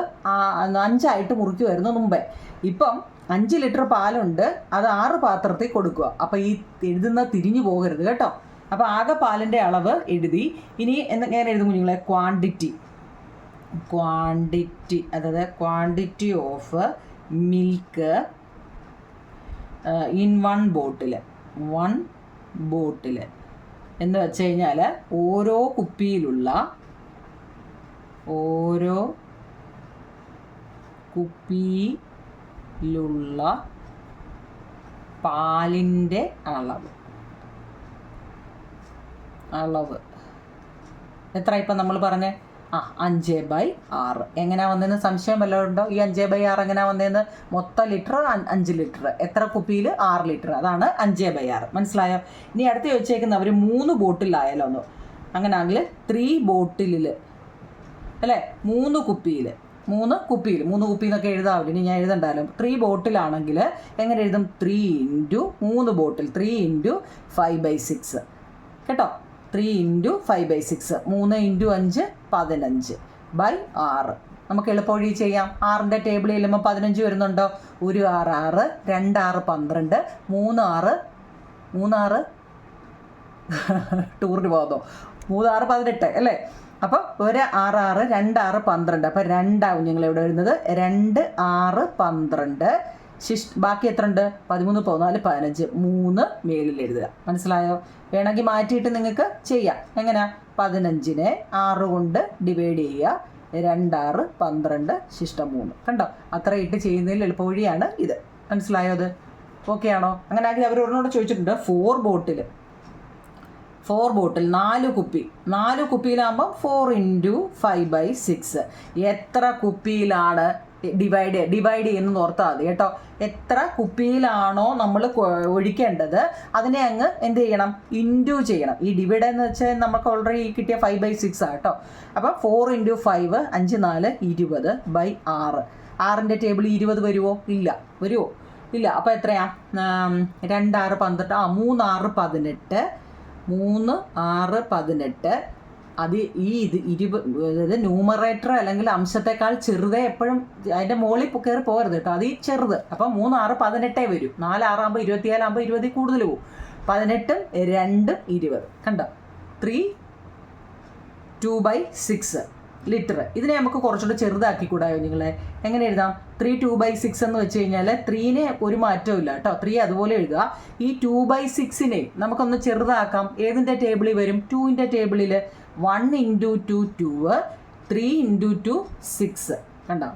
5 ആയിട്ട് മുറിക്കുമായിരുന്നു മുമ്പേ. ഇപ്പം 5 ലിറ്റർ പാലുണ്ട്, അത് 6 പാത്രത്തിൽ കൊടുക്കുക. അപ്പം ഈ എഴുതുന്ന തിരിഞ്ഞു പോകരുത് കേട്ടോ. അപ്പം ആകെ പാലിൻ്റെ അളവ് എഴുതി. ഇനി ഞാൻ എഴുതും കുഞ്ഞുങ്ങളെ, ക്വാണ്ടിറ്റി അതായത് ക്വാണ്ടിറ്റി ഓഫ് മിൽക്ക് ഇൻ 1 ബോട്ടിൽ എന്ന് വെച്ച് കഴിഞ്ഞാൽ ഓരോ കുപ്പിയിലുള്ള പാലിൻ്റെ അളവ് എത്ര ഇപ്പം നമ്മൾ പറഞ്ഞേ, 5/6. എങ്ങനെയാ വന്നതെന്ന് സംശയം വല്ലതും ഉണ്ടോ? ഈ 5/6 എങ്ങനെയാ വന്നതെന്ന്, മൊത്തം ലിറ്റർ 5 ലിറ്റർ, എത്ര കുപ്പിയിൽ 6 ലിറ്റർ, അതാണ് 5/6. മനസ്സിലായോ? ഇനി അടുത്ത് ചോദിച്ചേക്കുന്ന അവർ 3 ബോട്ടിലായാലോ ഒന്ന്. അങ്ങനെയാണെങ്കിൽ 3 ബോട്ടിലിൽ അല്ലേ, 3 കുപ്പിയിൽ 3 കുപ്പി എന്നൊക്കെ എഴുതാവില്ല. ഇനി ഞാൻ എഴുതണ്ടാലും 3 ബോട്ടിലാണെങ്കിൽ എങ്ങനെ എഴുതും, 3 × 3 ബോട്ടിൽ, 3 × 5/6 കേട്ടോ. 3 × 5/6, 3 × 5 15/6. നമുക്ക് എളുപ്പവഴി ചെയ്യാം. 6ൻ്റെ ടേബിൾ ചെല്ലുമ്പോൾ 15 വരുന്നുണ്ടോ, 1 6 6, 2 6 12, 3 6 ടൂറിന് പോകുന്നു, 3 6 18 അല്ലേ. അപ്പം 1 6 6, 2 6 12. അപ്പം 2 ആവും ഞങ്ങൾ ഇവിടെ വരുന്നത്, 2 6 12. ബാക്കി എത്ര ഉണ്ട്, 13 14 15, 3 മേലിൽ എഴുതുക. മനസ്സിലായോ? വേണമെങ്കിൽ മാറ്റിയിട്ട് നിങ്ങൾക്ക് ചെയ്യാം. എങ്ങനെയാ, 15നെ 6 കൊണ്ട് ഡിവൈഡ് ചെയ്യുക, 2 6 12 ശിഷ്ടം 3. കണ്ടോ, അത്ര ഇട്ട് ചെയ്യുന്നതിൽ എളുപ്പവഴിയാണ് ഇത്. മനസ്സിലായോ? അത് ഓക്കെ ആണോ? അങ്ങനെ ആക്കി അവർ ഒരെണ്ണോട് ചോദിച്ചിട്ടുണ്ട്, 4 ബോട്ടിൽ 4 കുപ്പിയിലാകുമ്പോൾ 4 × 5/6. എത്ര കുപ്പിയിലാണ് ഡിവൈഡ് ചെയ്യുന്നത് ഓർത്താൽ മതി കേട്ടോ. എത്ര കുപ്പിയിലാണോ നമ്മൾ ഒഴിക്കേണ്ടത് അതിനെ അങ്ങ് എന്ത് ചെയ്യണം, ഇൻറ്റു ചെയ്യണം. ഈ ഡിവൈഡ് എന്ന് വെച്ചാൽ നമുക്ക് ഓൾറെഡി കിട്ടിയ 5/6 ആണ് കേട്ടോ. അപ്പം 4 × 5 5 4 20/6. 6ൻ്റെ ടേബിൾ 20 വരുമോ? ഇല്ല. അപ്പോൾ എത്രയാ, 2 6 12, 3 6 18. അത് ഈ 20, അതായത് ന്യൂമറേറ്റർ അല്ലെങ്കിൽ അംശത്തെക്കാൾ ചെറുതേ എപ്പോഴും അതിൻ്റെ മുകളിൽ കയറി പോകരുത് കേട്ടോ. അത് ഈ ചെറുത്. അപ്പം 3 6 18 വരും. 4 6 ആകുമ്പോൾ 24 ആകുമ്പോൾ 20 കൂടുതൽ പോകും. 18 2 20 കണ്ടോ. 3 2/6 ലിറ്റർ. ഇതിനെ നമുക്ക് കുറച്ചുകൂടെ ചെറുതാക്കി കൂടായോ നിങ്ങളെ? എങ്ങനെ എഴുതാം? 3 2/6 എന്ന് വെച്ച് കഴിഞ്ഞാൽ 3നെ ഒരു മാറ്റവും ഇല്ല കേട്ടോ. 3 അതുപോലെ എഴുതുക. ഈ 2/6നെ നമുക്കൊന്ന് ചെറുതാക്കാം. ഏതിൻ്റെ ടേബിളിൽ വരും? 2ൻ്റെ ടേബിളിൽ. 1 × 2 2, 3 × 2 6. കണ്ടോ,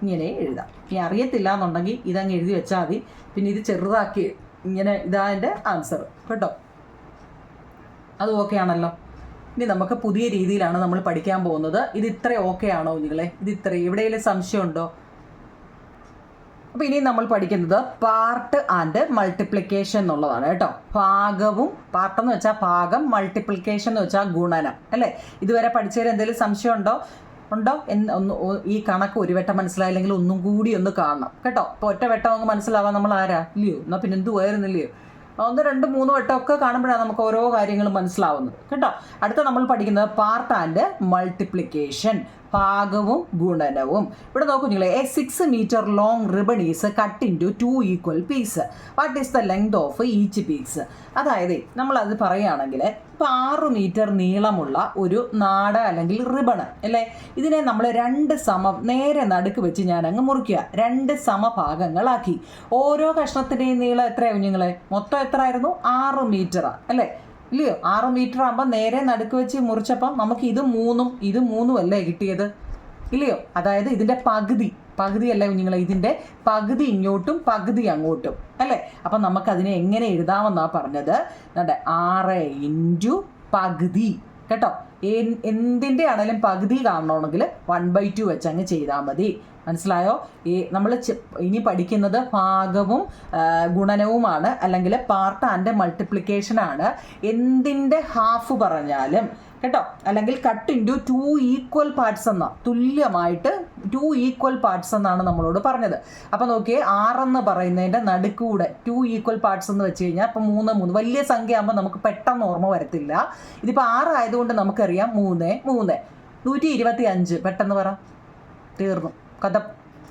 ഇങ്ങനെ എഴുതാം. ഇനി അറിയത്തില്ല എന്നുണ്ടെങ്കിൽ ഇതങ്ങ് എഴുതി വെച്ചാൽ മതി. പിന്നെ ഇത് ചെറുതാക്കി ഇങ്ങനെ, ഇതാൻ്റെ ആൻസർ കേട്ടോ. അത് ഓക്കെ ആണല്ലോ. ഇനി നമുക്ക് പുതിയ രീതിയിലാണ് നമ്മൾ പഠിക്കാൻ പോകുന്നത്. ഇത് ഇത്ര ഓക്കെ ആണോ നിങ്ങളെ? ഇത് ഇത്ര എവിടെയെങ്കിലും സംശയമുണ്ടോ? അപ്പോൾ ഇനി നമ്മൾ പഠിക്കുന്നത് പാർട്ട് ആൻഡ് മൾട്ടിപ്ലിക്കേഷൻ എന്നുള്ളതാണ് കേട്ടോ. പാർട്ട് എന്ന് വെച്ചാൽ ഭാഗം, മൾട്ടിപ്ലിക്കേഷൻ എന്ന് വെച്ചാൽ ഗുണനം അല്ലേ. ഇതുവരെ പഠിച്ചതിൽ എന്തെങ്കിലും സംശയം ഉണ്ടോ? ഈ കണക്ക് ഒരു വട്ടം മനസ്സിലായില്ലെങ്കിൽ ഒന്നും കൂടി ഒന്ന് കാണണം കേട്ടോ. ഇപ്പോൾ ഒറ്റ വട്ടം അങ്ങ് മനസ്സിലാവാൻ നമ്മൾ ആരാ ഇല്ലയോ? എന്നാൽ പിന്നെ എന്ത് പോയിരുന്നില്ലയോ? 1 2 3 വട്ടമൊക്കെ കാണുമ്പോഴാണ് നമുക്ക് ഓരോ കാര്യങ്ങളും മനസ്സിലാവുന്നത് കേട്ടോ. അടുത്ത നമ്മൾ പഠിക്കുന്നത് പാർട്ട് ആൻഡ് മൾട്ടിപ്ലിക്കേഷൻ. ഭാഗവും ഗുണനവും. ഇവിടെ നോക്കൂ നിങ്ങൾ, A 6 meter long ribbon is cut into 2 equal pieces. What is the length of each piece? അതായത് നമ്മളത് പറയുകയാണെങ്കിൽ ഇപ്പോൾ 6 മീറ്റർ നീളമുള്ള ഒരു നാട അല്ലെങ്കിൽ റിബണ് അല്ലേ, ഇതിനെ നമ്മൾ 2 നേരെ നടുക്ക് വെച്ച് ഞാൻ അങ്ങ് മുറിക്കുക, 2 സമഭാഗങ്ങളാക്കി. ഓരോ കഷ്ണത്തിൻ്റെയും നീളം എത്രയാവും നിങ്ങളെ? മൊത്തം എത്ര ആയിരുന്നു? 6 മീറ്ററാണ് അല്ലേ, ഇല്ലയോ? 6 മീറ്റർ ആകുമ്പോൾ നേരെ നടുക്ക് വെച്ച് മുറിച്ചപ്പം നമുക്ക് ഇത് 3 അല്ലേ കിട്ടിയത്, ഇല്ലയോ? അതായത് ഇതിൻ്റെ പകുതിയല്ല കുഞ്ഞുങ്ങളെ, ഇതിൻ്റെ പകുതി ഇങ്ങോട്ടും പകുതി അങ്ങോട്ടും അല്ലേ. അപ്പം നമുക്കതിനെ എങ്ങനെ എഴുതാമെന്നാണ് പറഞ്ഞത്? 6 ഇൻറ്റു പകുതി കേട്ടോ. എന്തിൻ്റെ ആണെങ്കിലും പകുതി കാണണമെങ്കിൽ 1/2 വെച്ച് അങ്ങ് ചെയ്താൽ മതി. മനസ്സിലായോ? നമ്മൾ ഇനി പഠിക്കുന്നത് ഭാഗവും ഗുണനവുമാണ്, അല്ലെങ്കിൽ പാർട്ട് ആൻഡ് മൾട്ടിപ്ലിക്കേഷനാണ്. എന്തിൻ്റെ ഹാഫ് പറഞ്ഞാലും കേട്ടോ, അല്ലെങ്കിൽ കട്ട് ഇൻറ്റു 2 equal parts എന്നാ, തുല്യമായിട്ട് 2 equal parts എന്നാണ് നമ്മളോട് പറഞ്ഞത്. അപ്പോൾ നോക്കിയേ, 6 എന്ന് പറയുന്നതിൻ്റെ നടുക്കൂടെ 2 equal parts എന്ന് വെച്ച് കഴിഞ്ഞാൽ ഇപ്പം 3 വലിയ സംഖ്യ ആകുമ്പോൾ നമുക്ക് പെട്ടെന്ന് ഓർമ്മ വരത്തില്ല. ഇതിപ്പോൾ 6 ആയതുകൊണ്ട് നമുക്കറിയാം 3 125 പെട്ടെന്ന് പറ, തീർന്നു കഥ,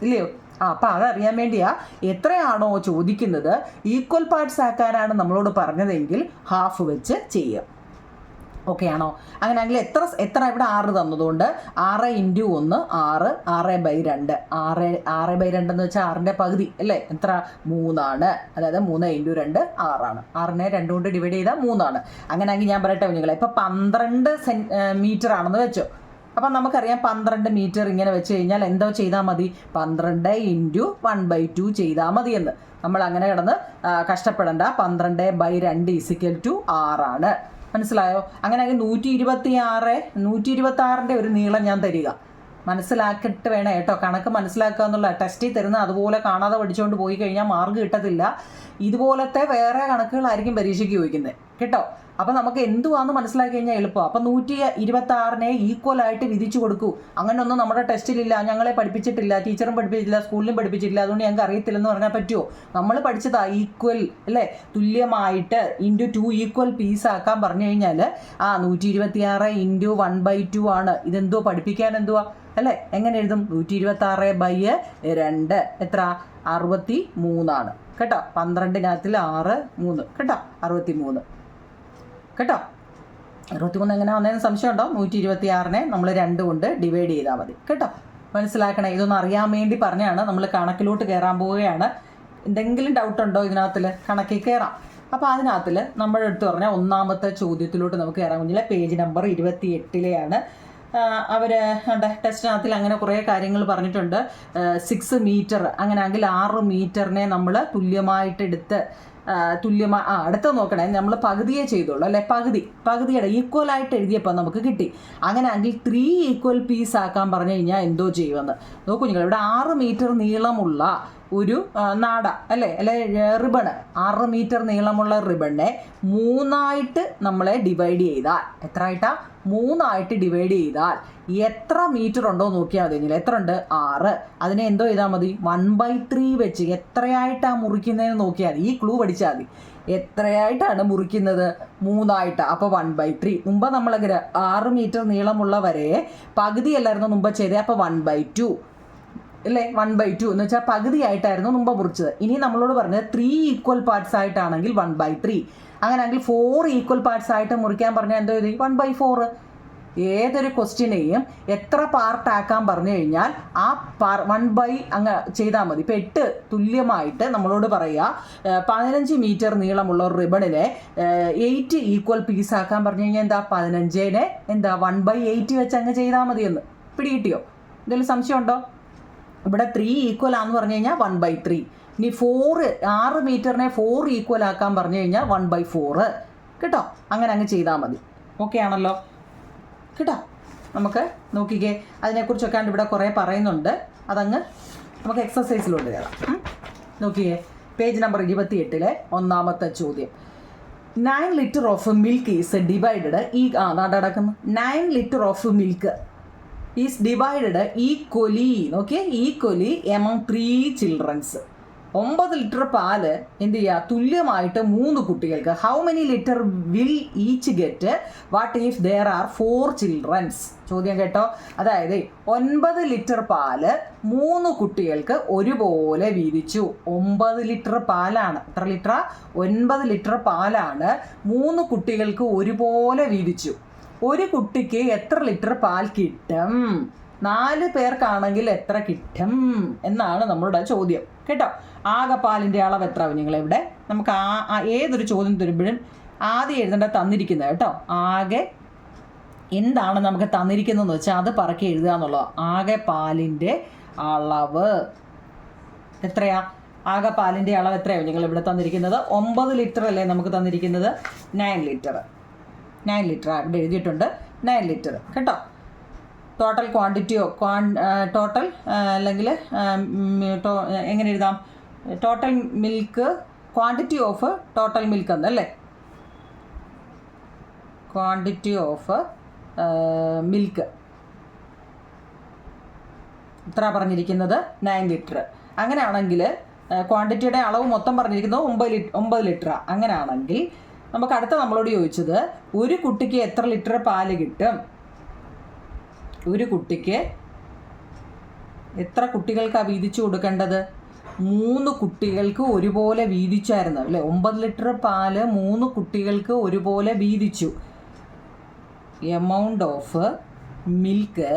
ഇല്ലയോ? അപ്പം അതറിയാൻ വേണ്ടിയാ എത്രയാണോ ചോദിക്കുന്നത് ഈക്വൽ പാർട്സ് ആക്കാനാണ് നമ്മളോട് പറഞ്ഞതെങ്കിൽ ഹാഫ് വെച്ച് ചെയ്യാം. ഓക്കെ ആണോ? അങ്ങനെയാണെങ്കിൽ എത്ര ഇവിടെ 6 തന്നതുകൊണ്ട് 6 ഇൻറ്റു 1 6 6/2 6/2 എന്ന് വെച്ചാൽ 6ൻ്റെ പകുതി അല്ലേ, എത്ര? 3 ആണ്. അതായത് 3 ഇൻറ്റു 2 6 ആണ്. 6നെ 2 കൊണ്ട് ഡിവൈഡ് ചെയ്താൽ 3 ആണ്. അങ്ങനെയാണെങ്കിൽ ഞാൻ പറയട്ടെ കുഞ്ഞുങ്ങളെ, ഇപ്പോൾ 12 മീറ്റർ ആണെന്ന് വെച്ചോ. അപ്പം നമുക്കറിയാം 12 മീറ്റർ ഇങ്ങനെ വെച്ച് കഴിഞ്ഞാൽ എന്തോ ചെയ്താൽ മതി? 12 ഇൻറ്റു 1/2 ചെയ്താൽ മതിയെന്ന്. നമ്മൾ അങ്ങനെ കിടന്ന് കഷ്ടപ്പെടേണ്ട. 12/2 = 6 ആണ്. മനസ്സിലായോ? അങ്ങനെയാണെങ്കിൽ 126ൻ്റെ ഒരു നീളം ഞാൻ തരിക. മനസ്സിലാക്കിയിട്ട് വേണം കേട്ടോ കണക്ക് മനസ്സിലാക്കുക എന്നുള്ള. ടെസ്റ്റിൽ തരുന്ന അതുപോലെ കാണാതെ പഠിച്ചുകൊണ്ട് പോയി കഴിഞ്ഞാൽ മാർക്ക് കിട്ടത്തില്ല. ഇതുപോലത്തെ വേറെ കണക്കുകളായിരിക്കും പരീക്ഷയ്ക്ക് ചോദിക്കുന്നത് കേട്ടോ. അപ്പം നമുക്ക് എന്തുവാന്ന് മനസ്സിലാക്കി കഴിഞ്ഞാൽ എളുപ്പമാണ്. അപ്പം 126നെ ഈക്വലായിട്ട് വിധിച്ചു കൊടുക്കൂ. അങ്ങനെയൊന്നും നമ്മുടെ ടെസ്റ്റിലില്ല, ഞങ്ങളെ പഠിപ്പിച്ചിട്ടില്ല, ടീച്ചറും പഠിപ്പിച്ചിട്ടില്ല, സ്കൂളിലും പഠിപ്പിച്ചിട്ടില്ല, അതുകൊണ്ട് ഞങ്ങൾക്ക് അറിയത്തില്ലെന്ന് പറഞ്ഞാൽ പറ്റുമോ? നമ്മൾ പഠിച്ചതാ ഈക്വൽ അല്ലേ, തുല്യമായിട്ട് ഇൻറ്റു 2 equal പീസ് ആക്കാൻ പറഞ്ഞു കഴിഞ്ഞാൽ 126 ഇൻറ്റു 1/2 ആണ്. ഇതെന്തോ പഠിപ്പിക്കാൻ എന്തുവാ അല്ലേ? എങ്ങനെ എഴുതും? 126/2 എത്ര? 63 ആണ് കേട്ടോ. 12 6 3 കേട്ടോ, 63 കേട്ടോ. 63 എങ്ങനെ വന്നതെന്ന് സംശയമുണ്ടോ? 126നെ നമ്മൾ 2 കൊണ്ട് ഡിവൈഡ് ചെയ്താൽ മതി കേട്ടോ. മനസ്സിലാക്കണേ, ഇതൊന്നും അറിയാൻ വേണ്ടി പറഞ്ഞാണ്. നമ്മൾ കണക്കിലോട്ട് കയറാൻ പോവുകയാണ്. എന്തെങ്കിലും ഡൗട്ട് ഉണ്ടോ ഇതിനകത്തിൽ? കണക്കിൽ കയറാം. അപ്പോൾ അതിനകത്തിൽ നമ്മൾ എടുത്തു പറഞ്ഞാൽ ഒന്നാമത്തെ ചോദ്യത്തിലോട്ട് നമുക്ക് കയറാൻ കുഞ്ഞില്ല. പേജ് നമ്പർ 28 അവർ ടെസ്റ്റിനകത്തിൽ അങ്ങനെ കുറേ കാര്യങ്ങൾ പറഞ്ഞിട്ടുണ്ട്. 6 മീറ്റർ അങ്ങനെയാണെങ്കിൽ 6 മീറ്ററിനെ നമ്മൾ തുല്യമായിട്ടെടുത്ത് അടുത്ത നോക്കണേ, നമ്മൾ പകുതിയെ ചെയ്തോളൂ അല്ലേ, പകുതിയുടെ ഈക്വലായിട്ട് എഴുതിയപ്പോൾ നമുക്ക് കിട്ടി. അങ്ങനെയാണെങ്കിൽ 3 equal പീസ് ആക്കാൻ പറഞ്ഞു കഴിഞ്ഞാൽ എന്തോ ചെയ്യുമെന്ന് നോക്കൂ നിങ്ങൾ. ഇവിടെ 6 മീറ്റർ നീളമുള്ള ഒരു നാട അല്ലേ റിബണ്, 6 മീറ്റർ നീളമുള്ള റിബണിനെ 3 നമ്മളെ ഡിവൈഡ് ചെയ്താൽ എത്ര ആയിട്ടാ? 3 ഡിവൈഡ് ചെയ്താൽ എത്ര മീറ്റർ ഉണ്ടോ നോക്കിയാൽ മതി. എത്ര ഉണ്ട്? 6. അതിനെ എന്തോ ചെയ്താൽ മതി? 1/3 വെച്ച് എത്രയായിട്ടാണ് മുറിക്കുന്നതെന്ന് നോക്കിയാൽ മതി. ഈ ക്ലൂ പഠിച്ചാൽ മതി. എത്രയായിട്ടാണ് മുറിക്കുന്നത്? 3. അപ്പോൾ 1/3. മുമ്പ് നമ്മളെങ്ങനെ 6 മീറ്റർ നീളമുള്ള വരെ പകുതിയല്ലായിരുന്നു മുമ്പ് ചെയ്തത്. അപ്പോൾ 1/2 അല്ലേ, 1/2 എന്ന് വെച്ചാൽ പകുതിയായിട്ടായിരുന്നു മുമ്പ് മുറിച്ചത്. ഇനി നമ്മളോട് പറഞ്ഞത് 3 equal parts ആയിട്ടാണെങ്കിൽ 1/3. അങ്ങനെയാണെങ്കിൽ 4 equal parts ആയിട്ട് മുറിക്കാൻ പറഞ്ഞാൽ എന്തോ ചെയ്തു? 1/4. ഏതൊരു ക്വസ്റ്റ്യനെയും എത്ര പാർട്ട് ആക്കാൻ പറഞ്ഞു കഴിഞ്ഞാൽ ആ 1/, അങ്ങ് ചെയ്താൽ മതി. ഇപ്പോൾ 8 തുല്യമായിട്ട് നമ്മളോട് പറയുക 15 മീറ്റർ നീളമുള്ള ഒരു റിബണിനെ 8 equal പീസ് ആക്കാൻ പറഞ്ഞു കഴിഞ്ഞാൽ എന്താ? 15നെ എന്താ 1/8 വെച്ച് അങ്ങ് ചെയ്താൽ മതിയെന്ന്. പിടികിട്ടിയോ? എന്തെങ്കിലും സംശയമുണ്ടോ? ഇവിടെ 3 equal ആണെന്ന് പറഞ്ഞു കഴിഞ്ഞാൽ 1/3. ഇനി 6 മീറ്ററിനെ 4 equal ആക്കാൻ പറഞ്ഞു കഴിഞ്ഞാൽ 1/4 കേട്ടോ. അങ്ങനെ അങ്ങ് ചെയ്താൽ മതി. ഓക്കെ ആണല്ലോ കേട്ടോ. നമുക്ക് നോക്കിക്കേ, അതിനെക്കുറിച്ചൊക്കെ ഇവിടെ കുറേ പറയുന്നുണ്ട്. അതങ്ങ് നമുക്ക് എക്സസൈസിലോട്ട് കയറാം. നോക്കിയേ, പേജ് നമ്പർ 28 ഒന്നാമത്തെ ചോദ്യം. 9 liter of milk is divided നടക്കുന്നു. 9 liter of milk is divided equally, നോക്കിയേ, ഈക്വലി എമംഗ് 3 childrens. 9 ലിറ്റർ പാല് എന്ത് ചെയ്യുക, തുല്യമായിട്ട് 3 കുട്ടികൾക്ക്. How many litre will each get what if there are 4 childrens? ചോദ്യം കേട്ടോ. അതായത് 9 ലിറ്റർ പാല് 3 കുട്ടികൾക്ക് ഒരുപോലെ വീതിച്ചു. 9 ലിറ്റർ പാലാണ്. എത്ര ലിറ്ററാ? 9 ലിറ്റർ പാലാണ് 3 കുട്ടികൾക്ക് ഒരുപോലെ വീതിച്ചു. ഒരു കുട്ടിക്ക് എത്ര ലിറ്റർ പാൽ കിട്ടും? 4 പേർക്കാണെങ്കിൽ എത്ര കിട്ടും എന്നാണ് നമ്മളുടെ ചോദ്യം കേട്ടോ. ആകെ പാലിൻ്റെ അളവ് എത്ര കുഞ്ഞുങ്ങളെ? ഇവിടെ നമുക്ക് ഏതൊരു ചോദ്യം തരുമ്പോഴും ആദ്യം എഴുതേണ്ട തന്നിരിക്കുന്നത് കേട്ടോ. ആകെ എന്താണ് നമുക്ക് തന്നിരിക്കുന്നതെന്ന് വെച്ചാൽ അത് പറക്കി എഴുതുക എന്നുള്ളത്. ആകെ പാലിൻ്റെ അളവ് എത്രയാ? ആകെ പാലിൻ്റെ അളവ് എത്രയാണ് നിങ്ങൾ ഇവിടെ തന്നിരിക്കുന്നത്? 9 ലിറ്റർ അല്ലേ നമുക്ക് തന്നിരിക്കുന്നത്? 9 ലിറ്റർ. 9 ലിറ്റർ ഇവിടെ എഴുതിയിട്ടുണ്ട്. 9 ലിറ്റർ കേട്ടോ. ടോട്ടൽ ക്വാണ്ടിറ്റിയോ ടോട്ടൽ അല്ലെങ്കിൽ എങ്ങനെ എഴുതാം? Total milk, quantity of total milk എന്നല്ലേ? ക്വാണ്ടിറ്റി ഓഫ് മിൽക്ക് ഇത്ര പറഞ്ഞിരിക്കുന്നത് 9 ലിറ്റർ. അങ്ങനെയാണെങ്കിൽ ക്വാണ്ടിറ്റിയുടെ അളവ് മൊത്തം പറഞ്ഞിരിക്കുന്നത് 9 ലിറ്ററാണ്. അങ്ങനെയാണെങ്കിൽ നമുക്ക് അടുത്ത നമ്മളോട് ചോദിച്ചത് ഒരു കുട്ടിക്ക് എത്ര ലിറ്റർ പാല് കിട്ടും? ഒരു കുട്ടിക്ക് എത്ര കുട്ടികൾക്കാണ് വീതിച്ചു കൊടുക്കേണ്ടത്? 3 കുട്ടികൾക്ക് ഒരുപോലെ വീതിച്ചായിരുന്നു അല്ലേ? 9 ലിറ്റർ പാല് 3 കുട്ടികൾക്ക് ഒരുപോലെ വീതിച്ചു. Amount of milk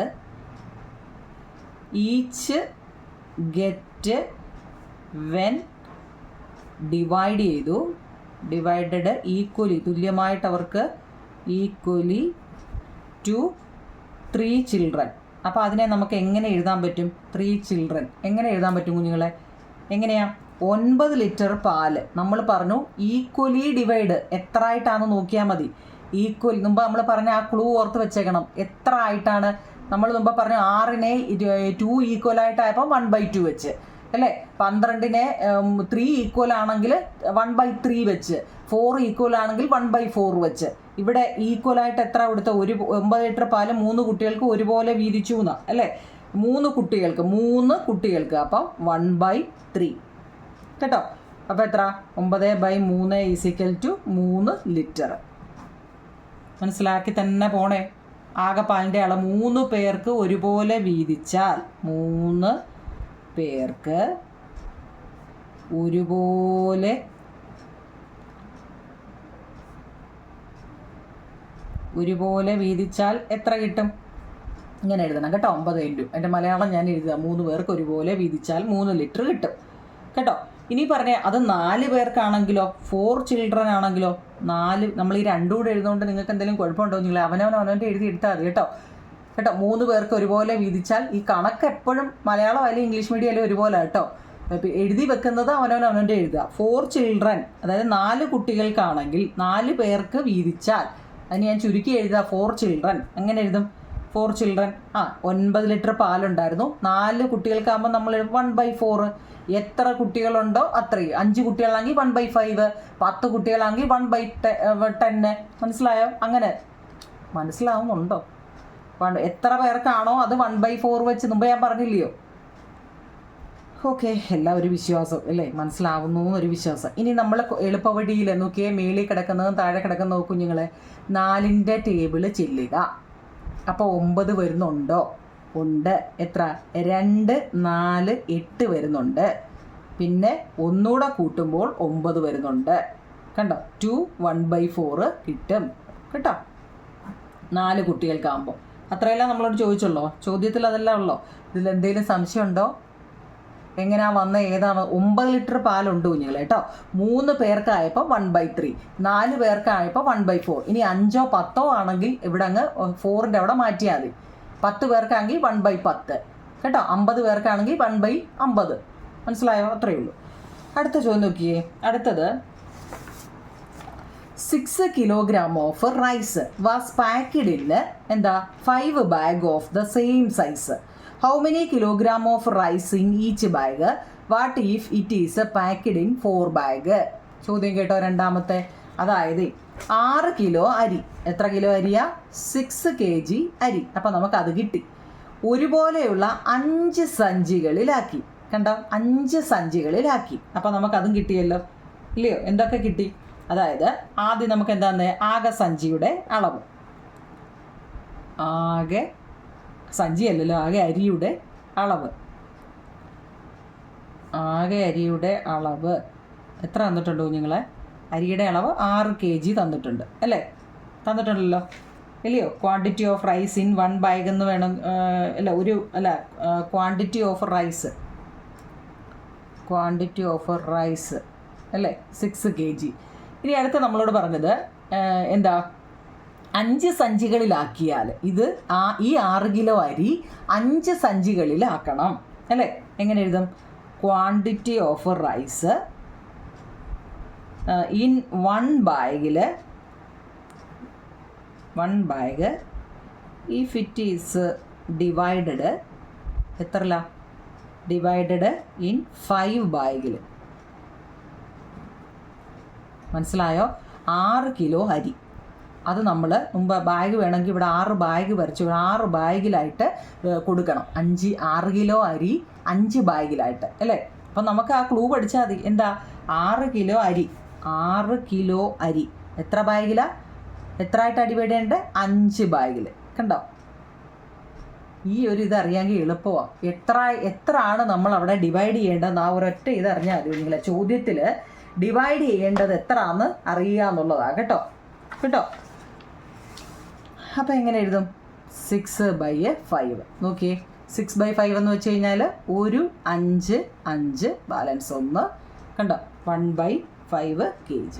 each get when divide ചെയ്തു. ഡിവൈഡഡ് ഈക്വലി, തുല്യമായിട്ട് അവർക്ക് ഈക്വലി ടു 3 ചിൽഡ്രൻ. അപ്പോൾ അതിനെ നമുക്ക് എങ്ങനെ എഴുതാൻ പറ്റും? 3 ചിൽഡ്രൻ എങ്ങനെ എഴുതാൻ പറ്റും കുഞ്ഞുങ്ങളെ? എങ്ങനെയാ? 9 ലിറ്റർ പാല് നമ്മൾ പറഞ്ഞു ഈക്വലി ഡിവൈഡ് എത്ര ആയിട്ടാണെന്ന് നോക്കിയാൽ മതി. ഈക്വൽ മുമ്പ് നമ്മൾ പറഞ്ഞ ആ ക്ലൂ ഓർത്ത് വെച്ചേക്കണം. എത്ര ആയിട്ടാണ് നമ്മൾ മുമ്പ് പറഞ്ഞു? 6നെ 2 ഈക്വലായിട്ടായപ്പോൾ 1/2 വെച്ച് അല്ലേ? 12നെ 3 ഈക്വൽ ആണെങ്കിൽ 1/3 വെച്ച്, 4 ഈക്വൽ ആണെങ്കിൽ 1/4 വെച്ച്. ഇവിടെ ഈക്വലായിട്ട് എത്ര കൊടുത്ത? 9 ലിറ്റർ പാല് 3 കുട്ടികൾക്ക് ഒരുപോലെ വീതിച്ചു എന്നാ അല്ലേ? 3 കുട്ടികൾക്ക് അപ്പം 1/3 കേട്ടോ. അപ്പോൾ എത്ര? 9/3 = 3 ലിറ്റർ. മനസ്സിലാക്കി തന്നെ പോണേ. ആകെ പാലിൻ്റെ അളവ് 3 പേർക്ക് ഒരുപോലെ വീതിച്ചാൽ 3 പേർക്ക് ഒരുപോലെ വീതിച്ചാൽ എത്ര കിട്ടും? ഇങ്ങനെ എഴുതണം കേട്ടോ. 9 × എൻ്റെ മലയാളം ഞാൻ എഴുതുക. 3 പേർക്ക് ഒരുപോലെ വീതിച്ചാൽ 3 ലിറ്റർ കിട്ടും കേട്ടോ. ഇനി പറഞ്ഞേ അത് 4 പേർക്കാണെങ്കിലോ? 4 ചിൽഡ്രൻ ആണെങ്കിലോ? 4 നമ്മൾ ഈ 2 കൂടെ എഴുതുന്നതുകൊണ്ട് നിങ്ങൾക്ക് എന്തെങ്കിലും കുഴപ്പമുണ്ടോ? നിങ്ങൾ അവനവൻ്റെ എഴുതി എടുത്താൽ മതി കേട്ടോ. 3 പേർക്ക് ഒരുപോലെ വീതിച്ചാൽ ഈ കണക്ക് എപ്പോഴും മലയാളം അല്ലെങ്കിൽ ഇംഗ്ലീഷ് മീഡിയം അല്ലെങ്കിൽ ഒരുപോലെ കേട്ടോ. എഴുതി വെക്കുന്നത് അവനവൻ്റെ എഴുതുക. 4 ചിൽഡ്രൻ അതായത് 4 കുട്ടികൾക്കാണെങ്കിൽ 4 പേർക്ക് വീതിച്ചാൽ അതിന് ഞാൻ ചുരുക്കി എഴുതുക 4 ചിൽഡ്രൻ. എങ്ങനെ എഴുതും? 4 ചിൽഡ്രൻ 9 ലിറ്റർ പാലുണ്ടായിരുന്നു. 4 കുട്ടികൾക്കാകുമ്പോൾ നമ്മൾ 1/4. എത്ര കുട്ടികളുണ്ടോ അത്രയും. 5 കുട്ടികളാണെങ്കിൽ 1/5, 10 കുട്ടികളാണെങ്കിൽ 1/10. മനസ്സിലായോ? അങ്ങനെ മനസ്സിലാവുന്നുണ്ടോ? എത്ര പേർക്കാണോ അത് 1/4 വെച്ച് മുമ്പ് ഞാൻ പറഞ്ഞില്ലയോ? ഓക്കെ, എല്ലാം ഒരു വിശ്വാസം അല്ലേ? മനസ്സിലാവുന്നു ഒരു വിശ്വാസം. ഇനി നമ്മൾ എളുപ്പവഴിയിൽ നോക്കിയേ, മേളിൽ കിടക്കുന്നതും താഴെ കിടക്കുന്നതും കുഞ്ഞുങ്ങളെ 4ൻ്റെ ടേബിള് ചെല്ലുക. അപ്പോൾ 9 വരുന്നുണ്ടോ? ഉണ്ട്. എത്ര? 2, 4, 8 വരുന്നുണ്ട്. പിന്നെ ഒന്നുകൂടെ കൂട്ടുമ്പോൾ 9 വരുന്നുണ്ട്. കണ്ടോ? 2 1/4 കിട്ടും കേട്ടോ 4 കുട്ടികൾക്കാകുമ്പോൾ. അത്രയെല്ലാം നമ്മളോട് ചോദിച്ചുള്ളൂ. ചോദ്യത്തിൽ അതെല്ലാം ഉള്ളോ? ഇതിൽ എന്തെങ്കിലും സംശയമുണ്ടോ? എങ്ങനെയാ വന്ന ഏതാണ്? 9 ലിറ്റർ പാലുണ്ട് കുഞ്ഞുങ്ങളെ കേട്ടോ. 3 പേർക്കായപ്പോൾ 1/3, 4 പേർക്കായപ്പോൾ 1/4. ഇനി 5ഓ 10ഓ ആണെങ്കിൽ ഇവിടെ അങ്ങ് 4ൻ്റെ അവിടെ മാറ്റിയാൽ മതി. 10 പേർക്കാണെങ്കിൽ 1/10 കേട്ടോ. 50 പേർക്കാണെങ്കിൽ 1/50. മനസ്സിലായോ? അത്രയേ ഉള്ളൂ. അടുത്ത ചോദ്യം നോക്കിയേ. അടുത്തത് 6 kilogram of rice was packed in എന്താ 5 bag of the same size. How many kilogram of rice in each bag? What if it is packed in 4 bag? ചോദ്യം കേട്ടോ രണ്ടാമത്തെ. അതായത് 6 കിലോ അരി. എത്ര കിലോ അരിയാ? 6 kg അരി. അപ്പം നമുക്കത് കിട്ടി. ഒരുപോലെയുള്ള 5 സഞ്ചികളിലാക്കി. കണ്ടോ 5 സഞ്ചികളിലാക്കി. അപ്പോൾ നമുക്കതും കിട്ടിയല്ലോ ഇല്ലയോ? എന്തൊക്കെ കിട്ടി? അതായത് ആദ്യം നമുക്ക് എന്താന്ന് ആകെ സഞ്ചിയുടെ അളവ്, ആകെ സഞ്ചിയല്ലല്ലോ, ആകെ അരിയുടെ അളവ്, ആകെ അരിയുടെ അളവ് എത്ര തന്നിട്ടുണ്ട് കുഞ്ഞുങ്ങളെ? അരിയുടെ അളവ് 6 kg തന്നിട്ടുണ്ട് അല്ലേ? തന്നിട്ടുണ്ടല്ലോ ഇല്ലയോ? Quantity of rice in 1 bag എന്ന് വേണം ക്വാണ്ടിറ്റി ഓഫ് റൈസ് അല്ലേ 6 kg. ഇനി അടുത്ത് നമ്മളോട് പറഞ്ഞത് എന്താ? 5 സഞ്ചികളിലാക്കിയാൽ ഇത് ഈ 6 കിലോ അരി 5 സഞ്ചികളിലാക്കണം അല്ലേ? എങ്ങനെ എഴുതും? Quantity of rice in 1 bag if it is divided എത്രല്ല? Divided in 5 bag. മനസ്സിലായോ? 6 കിലോ അരി, അത് നമ്മൾ മുമ്പ് ബാഗ് വേണമെങ്കിൽ ഇവിടെ 6 ബാഗ് വരച്ചു, 6 ബാഗിലായിട്ട് കൊടുക്കണം. 6 കിലോ അരി 5 ബാഗിലായിട്ട് അല്ലേ? അപ്പം നമുക്ക് ആ ക്ലൂ പഠിച്ചാൽ മതി. എന്താ? 6 കിലോ അരി, 6 കിലോ അരി എത്ര ബാഗിലാണ്? എത്ര ആയിട്ടാണ് ഡിവൈഡ് ചെയ്യേണ്ടത്? 5 ബാഗിൽ. കണ്ടോ? ഈ ഒരു ഇത് അറിയാമെങ്കിൽ എളുപ്പമാണ്. എത്ര ആണ് നമ്മൾ അവിടെ ഡിവൈഡ് ചെയ്യേണ്ടതെന്ന് ആ ഒരൊറ്റ ഇത് അറിഞ്ഞാൽ മതി. നിങ്ങളെ ചോദ്യത്തിൽ ഡിവൈഡ് ചെയ്യേണ്ടത് എത്ര ആണെന്ന് അറിയുക എന്നുള്ളതാണ് കേട്ടോ. അപ്പോൾ എങ്ങനെ എഴുതും? 6/5. നോക്കിയേ, 6/5 എന്ന് വെച്ച് കഴിഞ്ഞാൽ 1 5 5 ബാലൻസ് 1. കണ്ടോ? 1/5 kg.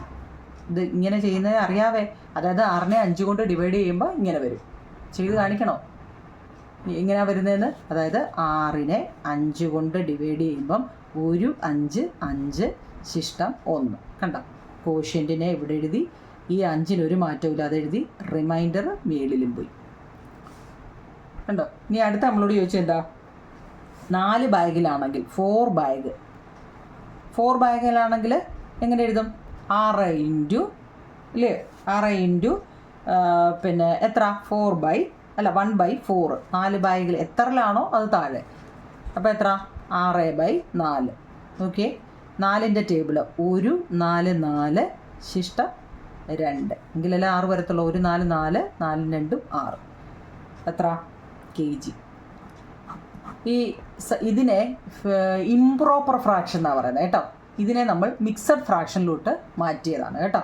ഇത് ഇങ്ങനെ ചെയ്യുന്നത് അറിയാവേ? അതായത് 6നെ 5 കൊണ്ട് ഡിവൈഡ് ചെയ്യുമ്പോൾ ഇങ്ങനെ വരും. ചെയ്ത് കാണിക്കണോ ഇങ്ങനെയാണ് വരുന്നതെന്ന്? അതായത് 6നെ 5 കൊണ്ട് ഡിവൈഡ് ചെയ്യുമ്പം 1 5 5 ശിഷ്ടം 1. കണ്ടോ? കോഷ്യൻറ്റിനെ ഇവിടെ എഴുതി, ഈ 5-ന് ഒരു മാറ്റവും ഇല്ലാതെ എഴുതി, റിമൈൻഡർ മേളിലും പോയി. കണ്ടോ? ഇനി അടുത്ത നമ്മളോട് ചോദിച്ചാൽ എന്താ? 4 ബാഗിലാണെങ്കിൽ 4 ബാഗിലാണെങ്കിൽ എങ്ങനെ എഴുതും? 6 ഇൻറ്റു ഇല്ലേ? 6 ഇൻറ്റു പിന്നെ എത്ര? 1/4. 4 ബാഗിൽ എത്രയിലാണോ അത് താഴെ. അപ്പോൾ എത്ര? 6/4. ഓക്കെ, 4ൻ്റെ ടേബിൾ 1 4 4 ശിഷ്ട 2 എങ്കിലല്ലേ 6 വരത്തുള്ളൂ. 1 4 4 4 2 6. എത്ര? kg. ഇതിനെ ഇംപ്രോപ്പർ ഫ്രാക്ഷൻ എന്നാണ് പറയുന്നത് കേട്ടോ. ഇതിനെ നമ്മൾ മിക്സഡ് ഫ്രാക്ഷനിലോട്ട് മാറ്റിയതാണ് കേട്ടോ.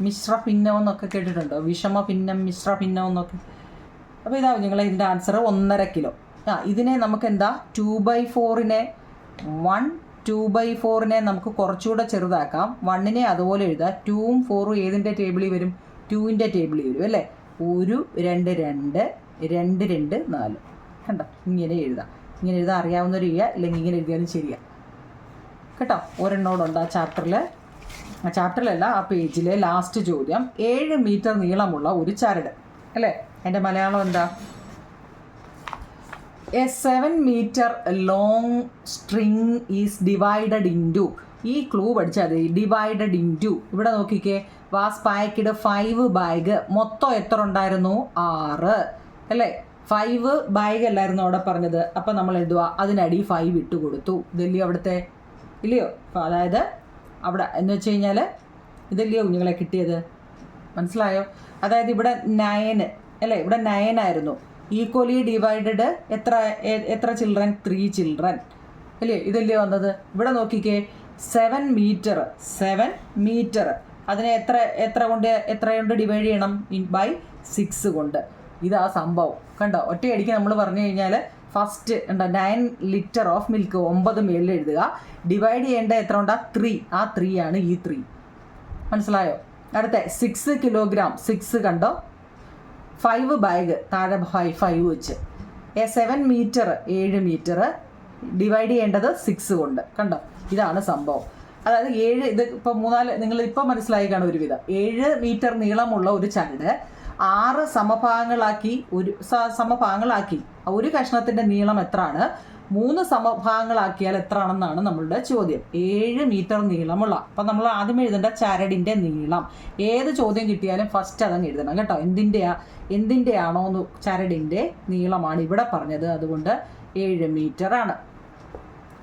മിശ്ര ഭിന്നം എന്നൊക്കെ കേട്ടിട്ടുണ്ടോ? വിഷമ ഭിന്നം, മിശ്ര ഭിന്നം എന്നൊക്കെ. അപ്പോൾ ഇതാവും നിങ്ങൾ ഇതിൻ്റെ ആൻസർ 1.5 കിലോ. ഇതിനെ നമുക്ക് എന്താ 2/4നെ നമുക്ക് കുറച്ചുകൂടെ ചെറുതാക്കാം. 1നെ അതുപോലെ എഴുതാം. 2ഉം 4ഉം ഏതിൻ്റെ ടേബിളിൽ വരും? 2ൻ്റെ ടേബിളിൽ വരും അല്ലേ? 1 2 2 2 2 4. കണ്ടോ? ഇങ്ങനെ എഴുതാം. അറിയാവുന്നവർ ചെയ്യുക, ഇല്ലെങ്കിൽ ഇങ്ങനെ എഴുതിയാലും ശരിയാണ് കേട്ടോ. ഒരെണ്ണോടുണ്ട് ആ ചാപ്റ്ററിലല്ല, ആ പേജിലെ ലാസ്റ്റ് ചോദ്യം. 7 മീറ്റർ നീളമുള്ള ഒരു ചരട് അല്ലേ? എൻ്റെ മലയാളം എന്താ? A 7 meter long string is divided into. ഈ ക്ലൂ പഠിച്ചാൽ മതി. Divided into. ഇവിടെ നോക്കിക്കേ, വാസ് പാക്ക്ഡ് 5 ബാഗ്. മൊത്തം എത്ര ഉണ്ടായിരുന്നു? 6 അല്ലേ? 5 ബാഗ് അല്ലായിരുന്നു അവിടെ പറഞ്ഞത്. അപ്പം നമ്മൾ എന്തുവാ? അതിനടി 5 ഇട്ട് കൊടുത്തു. ഇതല്ലയോ അവിടുത്തെ? ഇല്ലയോ? അപ്പോൾ അതായത് അവിടെ എന്ന് വെച്ച് കഴിഞ്ഞാൽ ഇതല്ലയോ കുഞ്ഞുങ്ങളെ കിട്ടിയത്? മനസ്സിലായോ? അതായത് ഇവിടെ 9 അല്ലേ? ഇവിടെ 9 ആയിരുന്നു. ഈക്വലി ഡിവൈഡഡ് എത്ര ചിൽഡ്രൻ? 3 ചിൽഡ്രൻ അല്ലേ? ഇതല്ലേ വന്നത്? ഇവിടെ നോക്കിക്കേ, 7 മീറ്റർ അതിനെ എത്ര കൊണ്ട് ഡിവൈഡ് ചെയ്യണം? ബൈ 6 കൊണ്ട്. ഇതാ സംഭവം. കണ്ടോ? ഒറ്റയടിക്ക് നമ്മൾ പറഞ്ഞു കഴിഞ്ഞാൽ ഫസ്റ്റ് ഉണ്ടോ 9 ലിറ്റർ ഓഫ് മിൽക്ക് 9 മേളിൽ എഴുതുക. ഡിവൈഡ് ചെയ്യേണ്ട എത്ര ഉണ്ടാ? 3. ആ 3 ആണ് ഈ 3. മനസ്സിലായോ? അടുത്ത 6 കിലോഗ്രാം. 6 കണ്ടോ? 5 ബാഗ് താഴെ 5 വെച്ച്. 7 മീറ്റർ 7 മീറ്റർ ഡിവൈഡ് ചെയ്യേണ്ടത് 6 കൊണ്ട്. കണ്ടോ? ഇതാണ് സംഭവം. അതായത് 7 ഇത് ഇപ്പോൾ 3-4 നിങ്ങളിപ്പോൾ മനസ്സിലായി കാണും ഒരുവിധം. 7 മീറ്റർ നീളമുള്ള ഒരു ചരട് 6 സമഭാഗങ്ങളാക്കി ഒരു കഷ്ണത്തിൻ്റെ നീളം എത്രയാണ്? 3 സമഭാഗങ്ങളാക്കിയാൽ എത്ര ആണെന്നാണ് നമ്മളുടെ ചോദ്യം. 7 മീറ്റർ നീളമുള്ള. അപ്പം നമ്മൾ ആദ്യം എഴുതേണ്ട ചരടിൻ്റെ നീളം. ഏത് ചോദ്യം കിട്ടിയാലും ഫസ്റ്റ് അതങ്ങ് എഴുതണം കേട്ടോ. എന്തിൻ്റെയാണോ ചരടിൻ്റെ നീളമാണ് ഇവിടെ പറഞ്ഞത്. അതുകൊണ്ട് 7 മീറ്റർ ആണ്.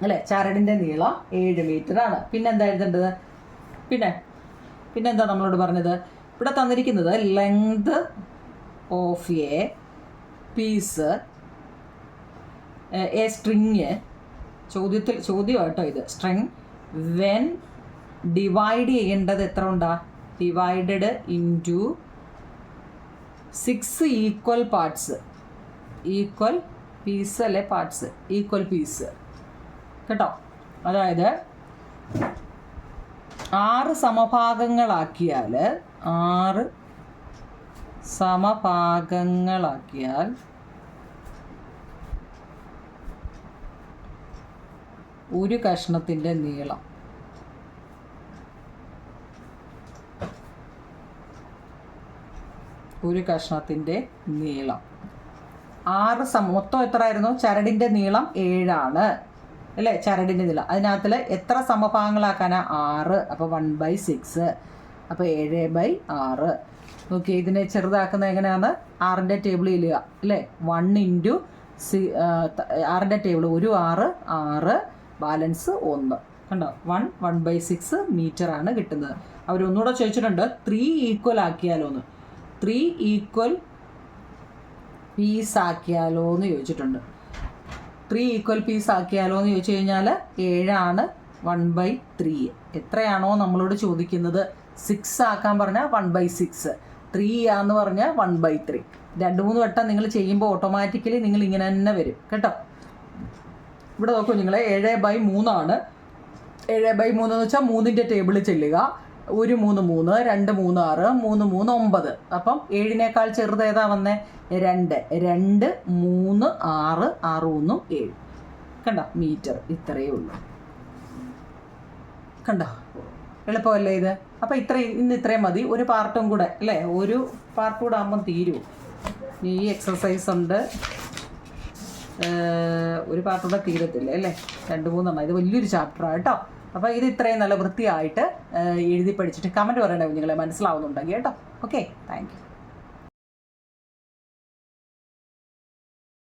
അല്ലേ? ചരടിൻ്റെ നീളം 7 മീറ്റർ ആണ്. പിന്നെന്താ എഴുതേണ്ടത്? പിന്നെന്താ നമ്മളോട് പറഞ്ഞത്? ഇവിടെ തന്നിരിക്കുന്നത് length of a piece a string, ചോദ്യമായിട്ടോ ഇത്, സ്ട്രിങ് വെൻ ഡിവൈഡ് ചെയ്യേണ്ടത് എത്ര ഉണ്ടാ? Divided into 6 equal parts, equal piece അല്ലെ പാർട്സ്, ഈക്വൽ പീസ് കേട്ടോ. അതായത് 6 സമഭാഗങ്ങളാക്കിയാൽ ഒരു കഷ്ണത്തിൻ്റെ നീളം മൊത്തം എത്ര ആയിരുന്നു? ചരടിൻ്റെ നീളം 7 ആണ് അല്ലേ? ചരടിൻ്റെ നീളം അതിനകത്തിൽ എത്ര സമഭാഗങ്ങളാക്കാനാ? 6. അപ്പോൾ 1/6. അപ്പോൾ 7/6. ഓക്കെ, ഇതിനെ ചെറുതാക്കുന്നത് എങ്ങനെയാണ്? 6ൻ്റെ ടേബിൾ ചെയ്യുക അല്ലേ? 1 ഇൻറ്റു 6ൻ്റെ ടേബിൾ, ഒരു 6 ബാലൻസ് 1 കണ്ടോ? 1/6 മീറ്ററാണ് കിട്ടുന്നത്. അവരൊന്നുകൂടെ ചോദിച്ചിട്ടുണ്ട് 3 ഈക്വൽ ആക്കിയാലോന്ന്, 3 ഈക്വൽ പീസ് ആക്കിയാലോ എന്ന് ചോദിച്ചിട്ടുണ്ട്. 3 ഈക്വൽ പീസ് ആക്കിയാലോ എന്ന് ചോദിച്ചു കഴിഞ്ഞാൽ 7 ആണ് 1/3. എത്രയാണോ നമ്മളോട് ചോദിക്കുന്നത്? 6 ആക്കാൻ പറഞ്ഞാൽ 1/6, 3 ആന്ന് പറഞ്ഞാൽ 1/3. 2-3 വട്ടം നിങ്ങൾ ചെയ്യുമ്പോൾ ഓട്ടോമാറ്റിക്കലി നിങ്ങൾ ഇങ്ങനെ തന്നെ വരും കേട്ടോ. ഇവിടെ നോക്കൂ നിങ്ങൾ, 7/3 ആണ്. 7/3 എന്ന് വെച്ചാൽ 3ൻ്റെ ടേബിളിൽ ചെല്ലുക. 1 3 3, 2 3 6, 3 3 9. അപ്പം 7നേക്കാൾ ചെറുത് ഏതാ വന്നേ? 2. 2 3 6, 6 1 7 കണ്ടോ? മീറ്റർ ഇത്രയേ ഉള്ളൂ കണ്ടോ? എളുപ്പമല്ലേ ഇത്? അപ്പോൾ ഇന്ന് ഇത്രയും മതി. ഒരു പാർട്ടും കൂടെ അല്ലേ? ഒരു പാർട്ട് കൂടെ ആകുമ്പം തീരും. ഈ എക്സസൈസ് ഉണ്ട്, ഒരു പാർട്ടൂടെ തീരത്തില്ല അല്ലേ? 2-3 എണ്ണം. ഇത് വലിയൊരു ചാപ്റ്ററാണ് കേട്ടോ. അപ്പോൾ ഇത് ഇത്രയും നല്ല വൃത്തിയായിട്ട് എഴുതി പഠിച്ചിട്ട് കമൻറ്റ് പറയണേ നിങ്ങളെ മനസ്സിലാവുന്നുണ്ടെങ്കിൽ കേട്ടോ. Okay, thank you.